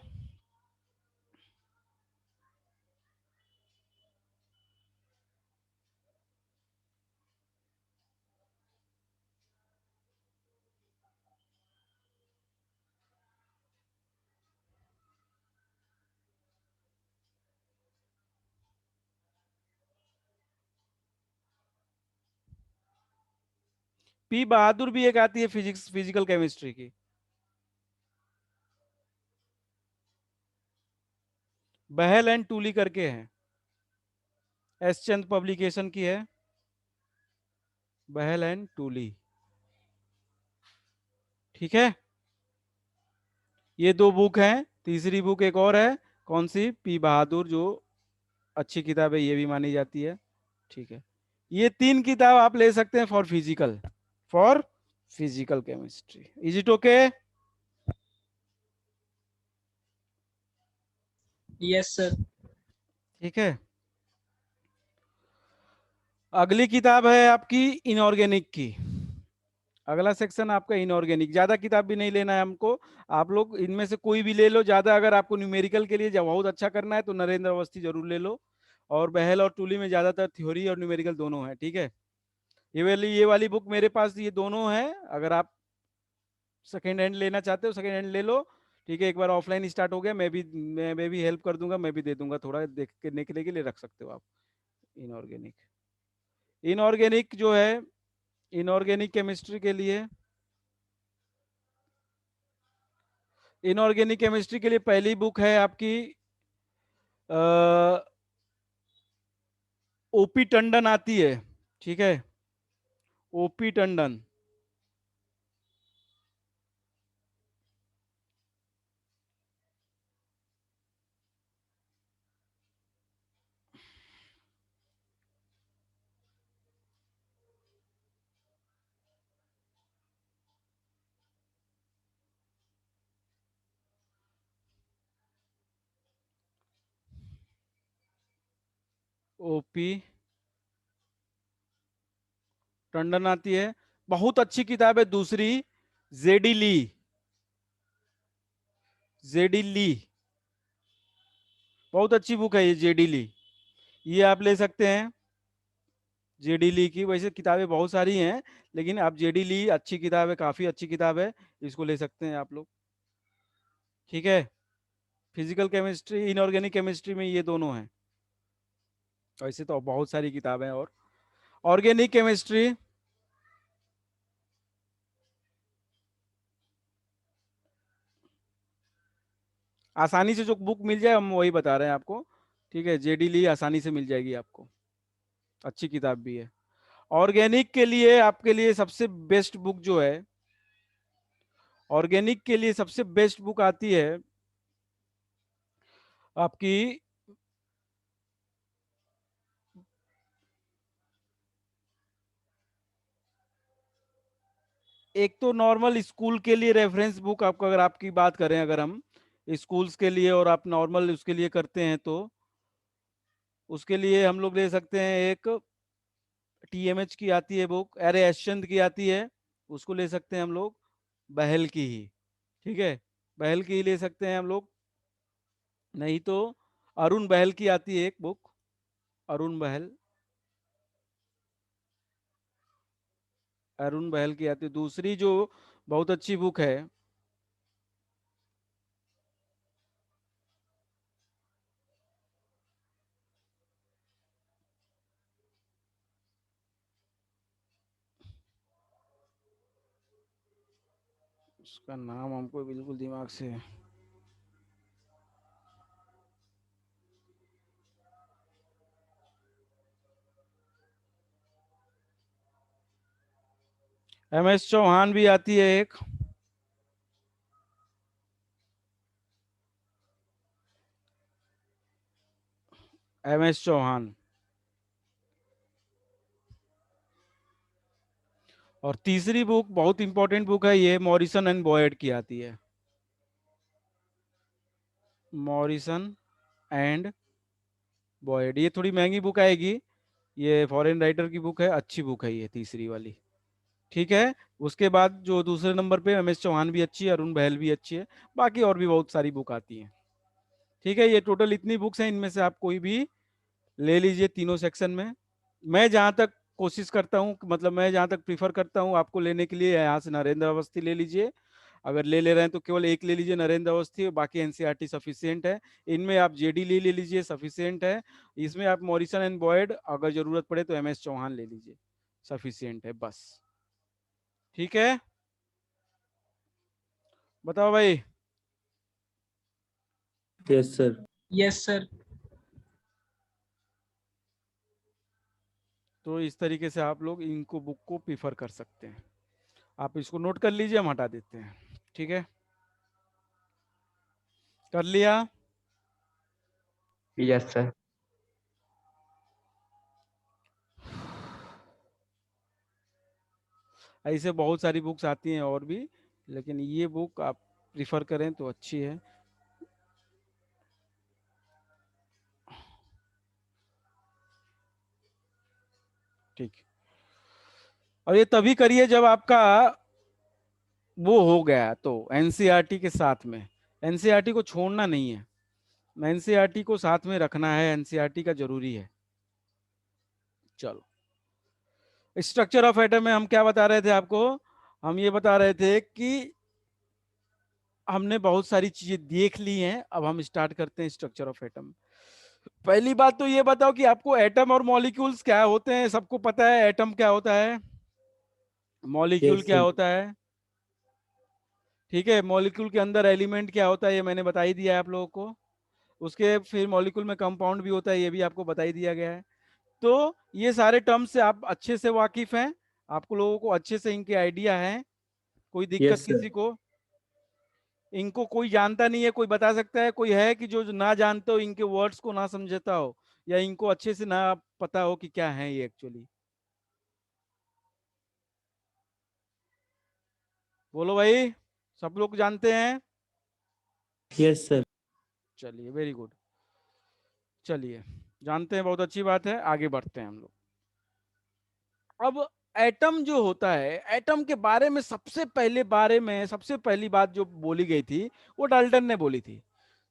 पी बहादुर भी एक आती है फिजिक्स, फिजिकल केमिस्ट्री की, बहल एंड टूली करके है, एस चंद पब्लिकेशन की है, बहल एंड टूली। ठीक है, ये 2 बुक हैं। तीसरी बुक एक और है, कौन सी, पी बहादुर, जो अच्छी किताब है, ये भी मानी जाती है। ठीक है, ये 3 किताब आप ले सकते हैं for physical, for physical chemistry. Is it okay?
Yes sir.
ठीक है, अगली किताब है आपकी इनऑर्गेनिक की। अगला सेक्शन आपका इनऑर्गेनिक, ज्यादा किताब भी नहीं लेना है हमको, आप लोग इनमें से कोई भी ले लो। ज्यादा अगर आपको न्यूमेरिकल के लिए जब बहुत अच्छा करना है तो नरेंद्र अवस्थी जरूर ले लो, और बहल और टूली में ज्यादातर थ्योरी और न्यूमेरिकल दोनों है। ठीक है, ये वाली बुक मेरे पास ये दोनों है, अगर आप सेकेंड हैंड लेना चाहते हो सेकेंड हैंड ले लो। ठीक है, एक बार ऑफलाइन स्टार्ट हो गया, मैं भी हेल्प कर दूंगा, मैं भी दे दूंगा, थोड़ा देखने के लिए रख सकते हो आप। इनऑर्गेनिक, इनऑर्गेनिक जो है, इनऑर्गेनिक केमिस्ट्री के लिए, इनऑर्गेनिक केमिस्ट्री के लिए पहली बुक है आपकी ओपी टंडन आती है। ठीक है, ओपी टंडन, ओपी टंडन आती है। बहुत अच्छी किताब है दूसरी, जेडी ली, जेडी ली, बहुत अच्छी बुक है ये जेडी ली, ये आप ले सकते हैं। जेडी ली की वैसे किताबें बहुत सारी हैं, लेकिन आप जेडी ली अच्छी किताब है, काफी अच्छी किताब है, इसको ले सकते हैं आप लोग। ठीक है, फिजिकल केमिस्ट्री, इनऑर्गेनिक केमिस्ट्री में ये दोनों हैं। वैसे तो बहुत सारी किताबें हैं। और ऑर्गेनिक केमिस्ट्री, आसानी से जो बुक मिल जाए हम वही बता रहे हैं आपको। ठीक है, जेडी ली आसानी से मिल जाएगी आपको, अच्छी किताब भी है। ऑर्गेनिक के लिए आपके लिए सबसे बेस्ट बुक जो है, ऑर्गेनिक के लिए सबसे बेस्ट बुक आती है आपकी, एक तो नॉर्मल स्कूल के लिए रेफरेंस बुक, आपको अगर आपकी बात करें, अगर हम स्कूल्स के लिए और आप नॉर्मल उसके लिए करते हैं तो उसके लिए हम लोग ले सकते हैं, एक टीएमएच की आती है बुक, अरे यशवंत की आती है, उसको ले सकते हैं हम लोग, बहल की ही। ठीक है, बहल की ही ले सकते हैं हम लोग, नहीं तो अरुण बहल की आती है एक बुक, अरुण बहल, अरुण बहल की आती है। दूसरी जो बहुत अच्छी बुक है, उसका नाम हमको बिल्कुल दिमाग से, एमएस चौहान भी आती है एक, एमएस चौहान। और तीसरी बुक बहुत इंपॉर्टेंट बुक है, ये मॉरिसन एंड बॉयड की आती है, मॉरिसन एंड बॉयड, ये थोड़ी महंगी बुक आएगी, ये फॉरेन राइटर की बुक है, अच्छी बुक है ये तीसरी वाली। ठीक है, उसके बाद जो दूसरे नंबर पे एमएस चौहान भी अच्छी है, अरुण बहल भी अच्छी है, बाकी और भी बहुत सारी बुक आती हैं। ठीक है, ये टोटल इतनी बुक्स हैं, इनमें से आप कोई भी ले लीजिए तीनों सेक्शन में। मैं जहां तक कोशिश करता हूं, मतलब मैं जहां तक प्रीफर करता हूं आपको लेने के लिए, यहाँ से नरेंद्र अवस्थी ले लीजिए, अगर ले रहे हैं तो केवल एक ले लीजिए नरेंद्र अवस्थी, बाकी एनसीईआरटी सफिशियंट है। इनमें आप जेडी ले लीजिए, सफिशियंट है। इसमें आप मॉरिसन एंड बॉयड अगर जरूरत पड़े तो एमएस चौहान ले लीजिए, सफिशियंट है बस। ठीक है, बताओ भाई।
Yes, sir.
Yes sir.
तो इस तरीके से आप लोग इनको बुक को प्रीफर कर सकते हैं, आप इसको नोट कर लीजिए, हम हटा देते हैं। ठीक है, कर लिया।
Yes sir.
ऐसे बहुत सारी बुक्स आती हैं और भी, लेकिन ये बुक आप प्रीफर करें तो अच्छी है। ठीक, और ये तभी करिए जब आपका वो हो गया तो एनसीईआरटी के साथ में, एनसीईआरटी को छोड़ना नहीं है, एनसीईआरटी को साथ में रखना है, एनसीईआरटी का जरूरी है। चलो, स्ट्रक्चर ऑफ एटम में हम क्या बता रहे थे आपको, हम ये बता रहे थे कि हमने बहुत सारी चीजें देख ली हैं, अब हम स्टार्ट करते हैं स्ट्रक्चर ऑफ एटम। पहली बात तो ये बताओ कि आपको एटम और मॉलिक्यूल्स क्या होते हैं, सबको पता है एटम क्या होता है, मॉलिक्यूल
Yes,
क्या
sir.
होता है। ठीक है, मॉलिक्यूल के अंदर एलिमेंट क्या होता है ये मैंने बता ही दिया है आप लोगों को, उसके फिर मॉलिक्यूल में कंपाउंड भी होता है, ये भी आपको बता ही दिया गया है। तो ये सारे टर्म्स से आप अच्छे से वाकिफ हैं, आपको लोगों को अच्छे से इनके आइडिया है, कोई दिक्कत
Yes, sir.
किसी को, इनको कोई जानता नहीं है, कोई बता सकता है, कोई है कि जो ना जानते हो, इनके वर्ड्स को ना समझता हो, या इनको अच्छे से ना पता हो कि क्या है ये एक्चुअली, बोलो भाई, सब लोग जानते हैं।
Yes, sir.
चलिए, वेरी गुड। चलिए जानते हैं, बहुत अच्छी बात है, आगे बढ़ते हैं हम लोग। अब एटम जो होता है, एटम के बारे में सबसे पहली बात जो बोली गई थी वो डाल्टन ने बोली थी।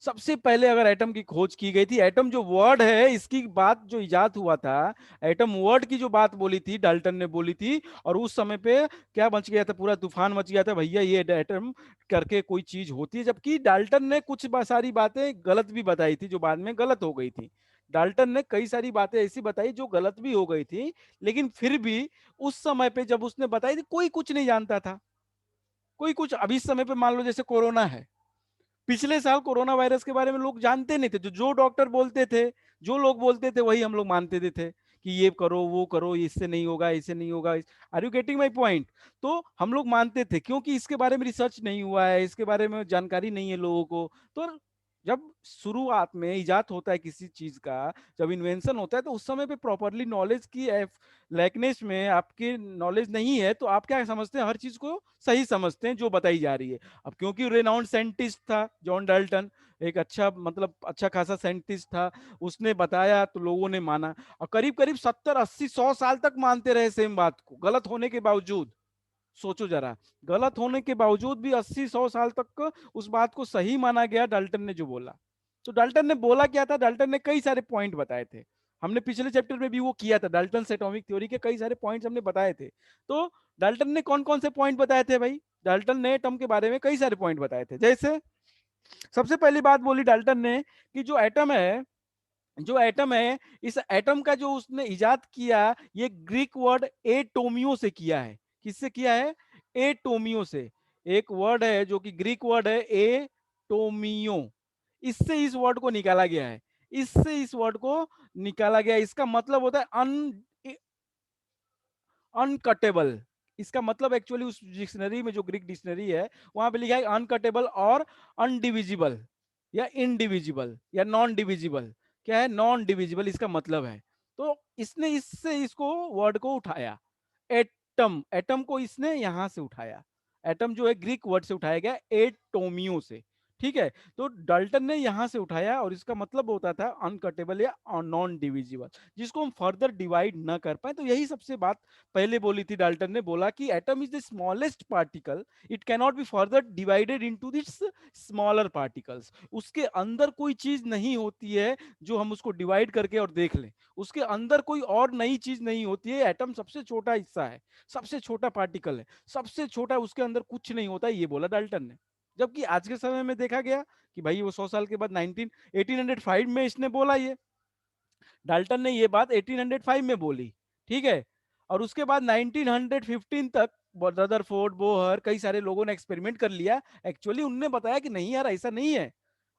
सबसे पहले अगर एटम की खोज की गई थी, एटम जो वर्ड है इसकी बात जो इजाद हुआ था, एटम वर्ड की जो बात बोली थी डाल्टन ने बोली थी। और उस समय पे क्या मच गया था, पूरा तूफान मच गया था, भैया ये एटम करके कोई चीज होती है। जबकि डाल्टन ने कुछ सारी बातें गलत भी बताई थी जो बाद में गलत हो गई थी। डाल्टन ने कई सारी बातें ऐसी बताई जो गलत भी हो गई थी, लेकिन फिर भी उस समय पे जब उसने बताई थी कोई कुछ नहीं जानता था। कोई कुछ, अभी इस समय पे मान लो जैसे कोरोना है, पिछले साल कोरोना वायरस के बारे में लोग जानते नहीं थे। जो डॉक्टर बोलते थे, जो लोग बोलते थे, वही हम लोग मानते थे कि ये करो वो करो, इससे नहीं होगा, इससे नहीं होगा। Are you getting my point? तो हम लोग मानते थे क्योंकि इसके बारे में रिसर्च नहीं हुआ है, इसके बारे में जानकारी नहीं है लोगों को। तो जब शुरुआत में इजाद होता है किसी चीज का, जब इन्वेंशन होता है, तो उस समय पे प्रॉपरली नॉलेज की लैकनेस में आपकी नॉलेज नहीं है, तो आप क्या समझते हैं, हर चीज को सही समझते हैं जो बताई जा रही है। अब क्योंकि रेनाउंड साइंटिस्ट था जॉन डाल्टन, एक अच्छा मतलब अच्छा खासा साइंटिस्ट था, उसने बताया तो लोगों ने माना। और करीब करीब 70 80 100 साल तक मानते रहे सेम बात को, गलत होने के बावजूद। सोचो जरा, गलत होने के बावजूद भी 80 100 साल तक उस बात को सही माना गया, डाल्टन ने जो बोला। तो डाल्टन ने बोला क्या था, डाल्टन ने कई सारे पॉइंट बताए थे। हमने पिछले चैप्टर में भी वो किया था, डाल्टन एटॉमिक थ्योरी के कई सारे पॉइंट्स हमने बताए थे। तो डाल्टन ने कौन कौन से पॉइंट बताए थे भाई? डाल्टन ने एटम के बारे में कई सारे पॉइंट बताए थे। जैसे सबसे पहली बात बोली डाल्टन ने कि जो एटम है इस एटम का जो उसने इजाद किया, ये ग्रीक वर्ड एटोमियो से किया है। किससे किया है? एटोमियो से। एक वर्ड है जो कि ग्रीक वर्ड है एटोमियो, इससे इस वर्ड को निकाला गया है। इससे इस वर्ड को निकाला गया, इसका मतलब होता है अनकटेबल। इसका मतलब एक्चुअली उस डिक्शनरी में, जो ग्रीक डिक्शनरी है, वहां पे लिखा है अनकटेबल और अनडिविजिबल या इनडिविजिबल या नॉन डिविजिबल। क्या है? नॉन डिविजिबल इसका मतलब है। तो इसने इससे इसको वर्ड को उठाया, एटम। एटम को इसने यहां से उठाया। एटम जो है ग्रीक वर्ड से उठाया गया, एटोमियो से। ठीक है, तो डाल्टन ने यहां से उठाया और इसका मतलब होता था अनकटेबल या नॉन डिविजिबल, जिसको हम फर्दर डिवाइड ना कर पाए। तो यही सबसे बात पहले बोली थी डाल्टन ने, बोला कि atom is the smallest particle, it can not be further divided into this smaller particles. उसके अंदर कोई चीज नहीं होती है जो हम उसको डिवाइड करके और देख लें। उसके अंदर कोई और नई चीज नहीं होती है। एटम सबसे छोटा हिस्सा है, सबसे छोटा पार्टिकल है, सबसे छोटा, उसके अंदर कुछ नहीं होता है, ये बोला डाल्टन ने। जबकि आज के समय में देखा गया कि भाई वो 100 साल के बाद 1805 में इसने बोला ये, डाल्टन ने ये बात 1805 में बोली। ठीक है, और उसके बाद 1915 तक रदरफोर्ड, बोहर, कई सारे लोगों ने एक्सपेरिमेंट कर लिया। एक्चुअली उनने बताया कि नहीं यार ऐसा नहीं है।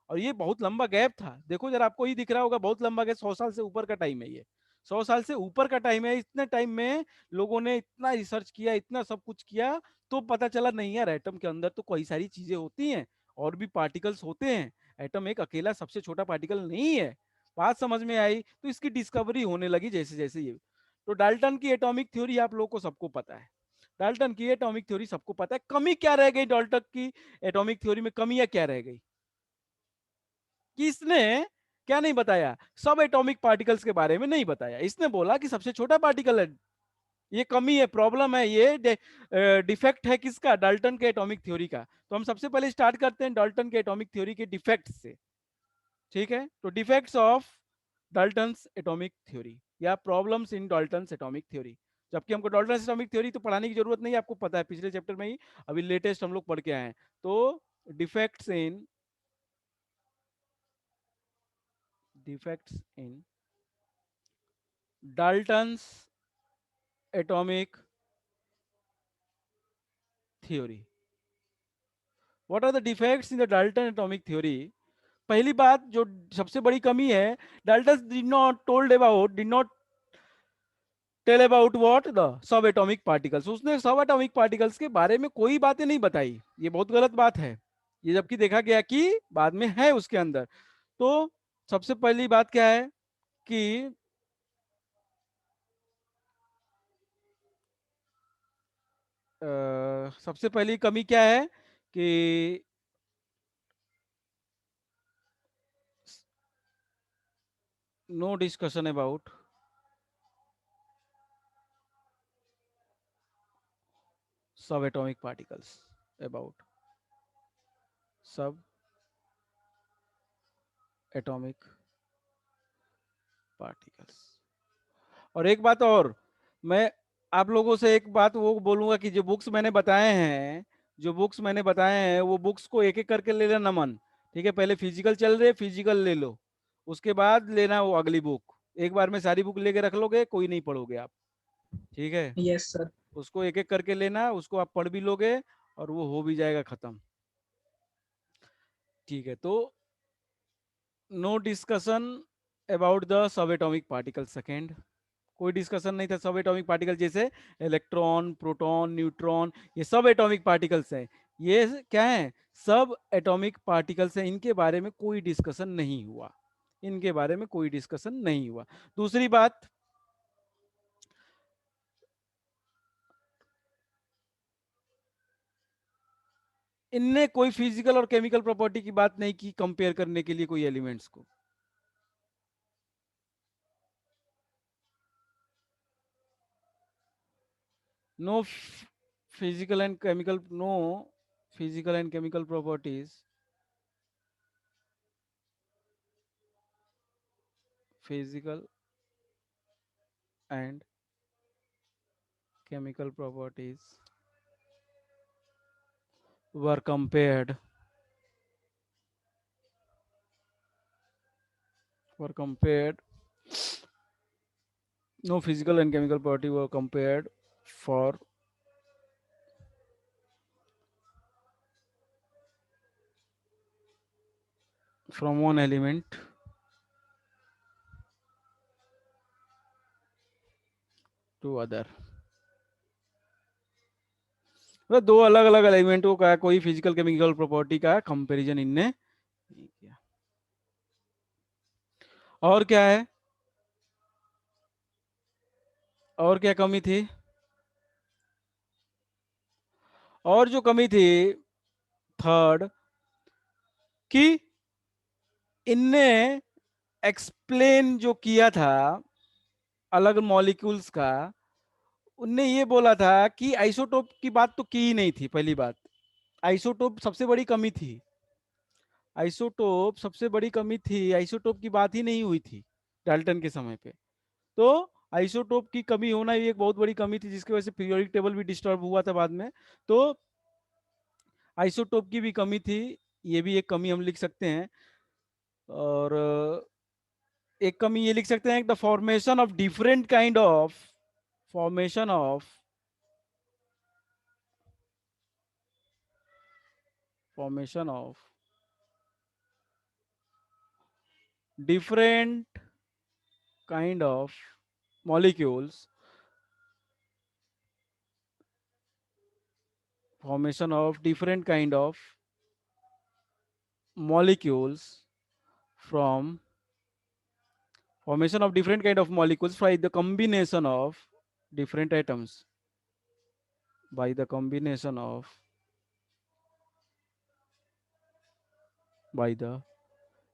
और ये बहुत लंबा गैप था, देखो जरा, आपको ही दिख रहा होगा बहुत लंबा गैप, 100 साल से ऊपर का टाइम है ये। 100 साल से ऊपर का टाइम है। इतने टाइम में लोगों ने इतना रिसर्च किया, इतना सब कुछ किया, तो पता चला नहीं यार, एटम के अंदर तो कई सारी चीजें होती हैं, और भी पार्टिकल्स होते हैं। एटम एक अकेला सबसे छोटा पार्टिकल नहीं है। बात समझ में आई? तो इसकी डिस्कवरी होने लगी जैसे जैसे ये। तो डाल्टन की एटॉमिक थ्योरी आप लोगों को सबको पता है। डाल्टन की एटॉमिक थ्योरी सबको पता है। कमी क्या रह गई डाल्टन की एटॉमिक थ्योरी में? कमियां क्या रह गई कि इसने क्या नहीं बताया? सब एटॉमिक पार्टिकल्स के बारे में नहीं बताया। इसने बोला कि सबसे छोटा पार्टिकल है। ये कमी है, प्रॉब्लम है, ये डिफेक्ट है किसका? डाल्टन के एटॉमिक थ्योरी का। तो हम सबसे पहले स्टार्ट करते हैं डाल्टन के एटॉमिक थ्योरी के डिफेक्ट से। ठीक है, तो defects of Dalton's atomic theory या problems in Dalton's atomic theory. जबकि हमको डाल्टन्स एटॉमिक थ्योरी तो पढ़ाने की जरूरत नहीं, आपको पता है, पिछले चैप्टर में ही अभी लेटेस्ट हम लोग पढ़ के आए हैं। तो defects in Dalton's atomic theory. What are the defects in the Dalton atomic theory? पहली बात जो सबसे बड़ी कमी है, Dalton did not tell about what the sub atomic particles. उसने सब एटॉमिक पार्टिकल्स के बारे में कोई बातें नहीं बताई। ये बहुत गलत बात है ये, जबकि देखा गया कि बाद में है उसके अंदर। तो सबसे पहली बात क्या है कि सबसे पहली कमी क्या है कि no discussion about subatomic particles, about subatomic particles। और एक बात और, मैं आप लोगों से एक बात वो बोलूंगा कि जो बुक्स मैंने बताए हैं, जो बुक्स मैंने बताए हैं वो बुक्स को एक एक करके ले लेना मन। ठीक है, पहले फिजिकल चल रहे, फिजिकल ले लो, उसके बाद लेना वो अगली बुक। एक बार में सारी बुक लेके रख लोगे, कोई नहीं पढ़ोगे आप। ठीक है,
यस सर।
उसको एक एक करके लेना, उसको आप पढ़ भी लोगे और वो हो भी जाएगा खत्म। ठीक है, तो no discussion about the sub atomic particle. Second, कोई डिस्कशन नहीं था। सब एटॉमिक पार्टिकल जैसे इलेक्ट्रॉन, प्रोटॉन, न्यूट्रॉन, ये सब एटॉमिक पार्टिकल्स हैं। ये क्या है? सब एटॉमिक पार्टिकल्स हैं, इनके बारे में कोई डिस्कशन नहीं हुआ, इनके बारे में कोई डिस्कशन नहीं हुआ। दूसरी बात, इनने कोई फिजिकल और केमिकल प्रॉपर्टी की बात नहीं की कंपेयर करने के लिए कोई एलिमेंट्स को। No physical and chemical, no physical and chemical properties, physical and chemical properties were compared, no physical and chemical property were compared for from one element to other। मतलब दो अलग अलग एलिमेंटों का कोई फिजिकल केमिकल प्रॉपर्टी का comparison इनने नहीं किया। और क्या है, और क्या कमी थी? और जो कमी थी थर्ड, कि इनने एक्सप्लेन जो किया था अलग मॉलिक्यूल्स का, उनने ये बोला था कि आइसोटोप की बात तो की ही नहीं थी। पहली बात, आइसोटोप सबसे बड़ी कमी थी, आइसोटोप सबसे बड़ी कमी थी, आइसोटोप की बात ही नहीं हुई थी डाल्टन के समय पे। तो आइसोटोप की कमी होना भी एक बहुत बड़ी कमी थी, जिसकी वजह से पीरियोडिक टेबल भी डिस्टर्ब हुआ था बाद में। तो आइसोटोप की भी कमी थी, ये भी एक कमी हम लिख सकते हैं। और एक कमी ये लिख सकते हैं, the formation of different kind of formation of formation of different kind of molecules, formation of different kind of molecules from formation of different kind of molecules by the combination of different atoms, by the combination of by the,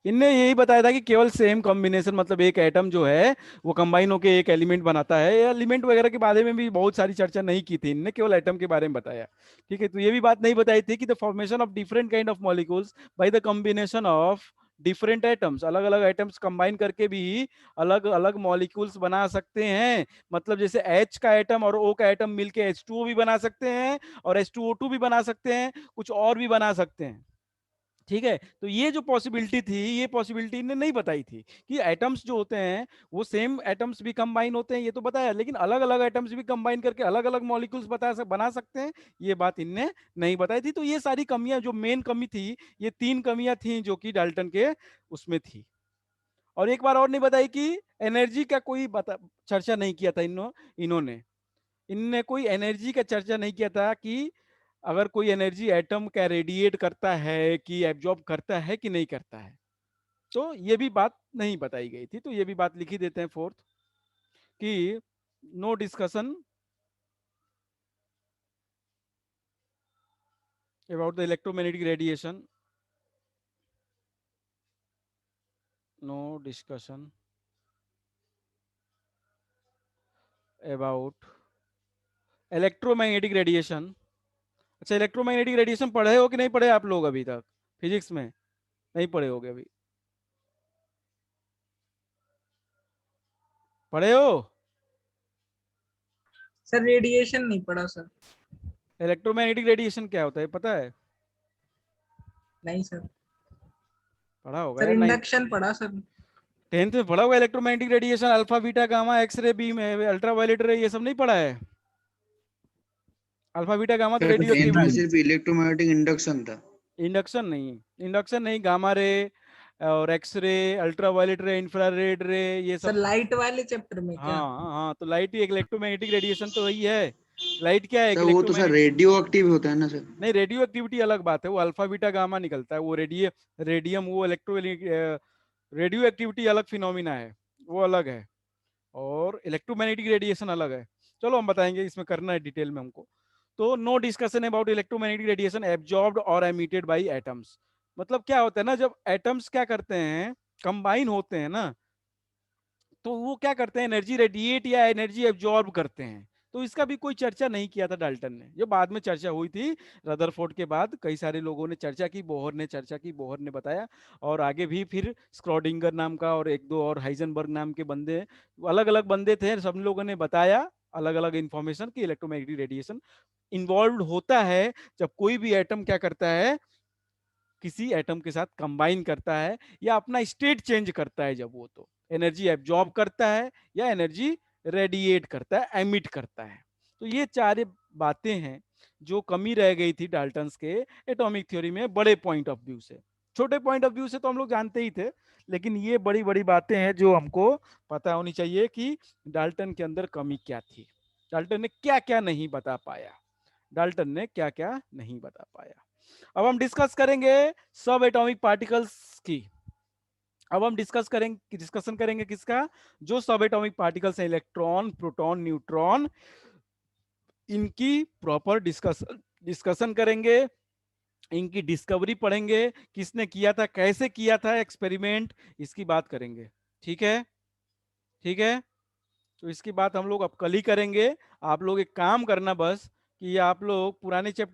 इनने यही बताया था कि केवल same combination, मतलब एक atom जो है वो कंबाइन होकर एक एलिमेंट बनाता है। एलिमेंट वगैरह के बारे में भी बहुत सारी चर्चा नहीं की थी, इनने केवल एटम के बारे में बताया। ठीक है, तो ये भी बात नहीं बताई थी कि the formation of different kind of molecules by the combination of different atoms, अलग अलग एटम्स कंबाइन करके भी अलग अलग मॉलिक्यूल्स बना सकते हैं। मतलब जैसे H का एटम और O का एटम मिलके H2O भी बना सकते हैं, और H2O2 भी बना सकते हैं, कुछ और भी बना सकते हैं। ठीक है, तो ये जो पॉसिबिलिटी थी, ये पॉसिबिलिटी इन्हें नहीं बताई थी कि एटम्स जो होते हैं वो सेम एटम्स भी कंबाइन होते हैं, ये तो बताया, लेकिन अलग अलग एटम्स भी कंबाइन करके अलग अलग मॉलिक्यूल्स बना सकते हैं, ये बात इनने नहीं बताई थी। तो ये सारी कमियां, जो मेन कमी थी, ये तीन कमियां थी जो कि डाल्टन के उसमें थी। और एक बार और नहीं बताई कि एनर्जी का कोई चर्चा नहीं किया था इन्होंने इनने कोई एनर्जी का चर्चा नहीं किया था कि अगर कोई एनर्जी एटम का रेडिएट करता है कि एब्जॉर्ब करता है कि नहीं करता है, तो ये भी बात नहीं बताई गई थी। तो ये भी बात लिखी देते हैं फोर्थ, कि no discussion about the electromagnetic radiation, no discussion about electromagnetic radiation. अच्छा, इलेक्ट्रोमैग्नेटिक रेडिएशन पढ़े हो कि नहीं पढ़े आप लोग अभी तक फिजिक्स में? नहीं पढ़े होगे अभी, पढ़े हो?
सर रेडिएशन नहीं पढ़ा सर।
इलेक्ट्रोमैग्नेटिक रेडिएशन क्या होता है पता है?
नहीं सर।
पढ़ा होगा
सर
यार। नहीं,
इंडक्शन पढ़ा सर।
10th में पढ़ा होगा electromagnetic radiation, alpha beta gamma X ray beam ultraviolet ray, ये सब नहीं पढ़ा है? अल्फा बीटा गामा तो
सर
रेडियो
कुछ
10th में
एक्टिविटी।
सिर्फ इलेक्ट्रोमैग्नेटिक इंडक्शन था।
इंडक्शन नहीं, इंडक्शन नहीं, गामा रे और एक्सरे, अल्ट्रावायलेट रे, इंफ्रारेड रे, ये
सर
सब।
लाइट वाले चैप्टर में क्या?
हाँ हाँ, तो लाइट ही एक इलेक्ट्रोमैग्नेटिक रेडिएशन तो वही है। लाइट क्या है? एक
सर वो तो सर
इलेक्ट्रोमैग्नेटिक।
रेडियो एक्टिव होता है ना सर।
नहीं, रेडियो एक्टिविटी अलग बात है, वो अल्फा बीटा गामा निकलता है, वो रेडियम, वो रेडियो एक्टिविटी अलग फिनोमिना है, वो अलग है। और इलेक्ट्रोमैग्नेटिक रेडिएशन अलग है। चलो हम बताएंगे, इसमें करना है डिटेल में हमको। तो no discussion about electromagnetic radiation absorbed और एमिटेड बाय एटम्स। मतलब क्या होता है ना, जब एटम्स क्या करते हैं, कंबाइन होते हैं ना, तो वो क्या करते हैं, एनर्जी रेडिएट या एनर्जी एब्जॉर्ब करते हैं। तो इसका भी कोई चर्चा नहीं किया था डाल्टन ने, जो बाद में चर्चा हुई थी रदरफोर्ड के बाद, कई सारे लोगों ने चर्चा की, बोहर ने चर्चा की, बोहर ने बताया, और आगे भी फिर स्क्रॉडिंगर नाम का और एक दो और हाइजनबर्ग नाम के बंदे, अलग अलग बंदे थे, सब लोगों ने बताया अलग अलग इंफॉर्मेशन की इलेक्ट्रोमैग्नेटिक रेडिएशन इन्वॉल्व होता है जब कोई भी एटम क्या करता है, किसी एटम के साथ कंबाइन करता है या अपना स्टेट चेंज करता है, जब वो तो एनर्जी एब्जॉर्ब करता है या एनर्जी रेडिएट करता है, एमिट करता है। तो ये चार बातें हैं जो कमी रह गई थी डाल्टन्स के एटॉमिक थ्योरी में, बड़े पॉइंट ऑफ व्यू से। छोटे पॉइंट ऑफ व्यू से तो हम लोग जानते ही थे, लेकिन ये बड़ी बड़ी बातें हैं जो हमको पता होनी चाहिए कि डाल्टन के अंदर कमी क्या थी, डाल्टन ने क्या क्या नहीं बता पाया, डाल्टन ने क्या क्या नहीं बता पाया। अब हम डिस्कस करेंगे सब एटॉमिक पार्टिकल्स की। अब हम डिस्कशन करेंगे किसका? जो सब एटॉमिक पार्टिकल्स हैं, इलेक्ट्रॉन, प्रोटॉन, न्यूट्रॉन, इनकी प्रॉपर डिस्कशन करेंगे, इनकी डिस्कवरी पढ़ेंगे, किसने किया था, कैसे किया था एक्सपेरिमेंट, इसकी बात करेंगे। ठीक है, ठीक है। तो इसकी बात हम लोग अब कल ही करेंगे। आप लोग एक काम करना बस, कि आप लोग पुराने चैप्टर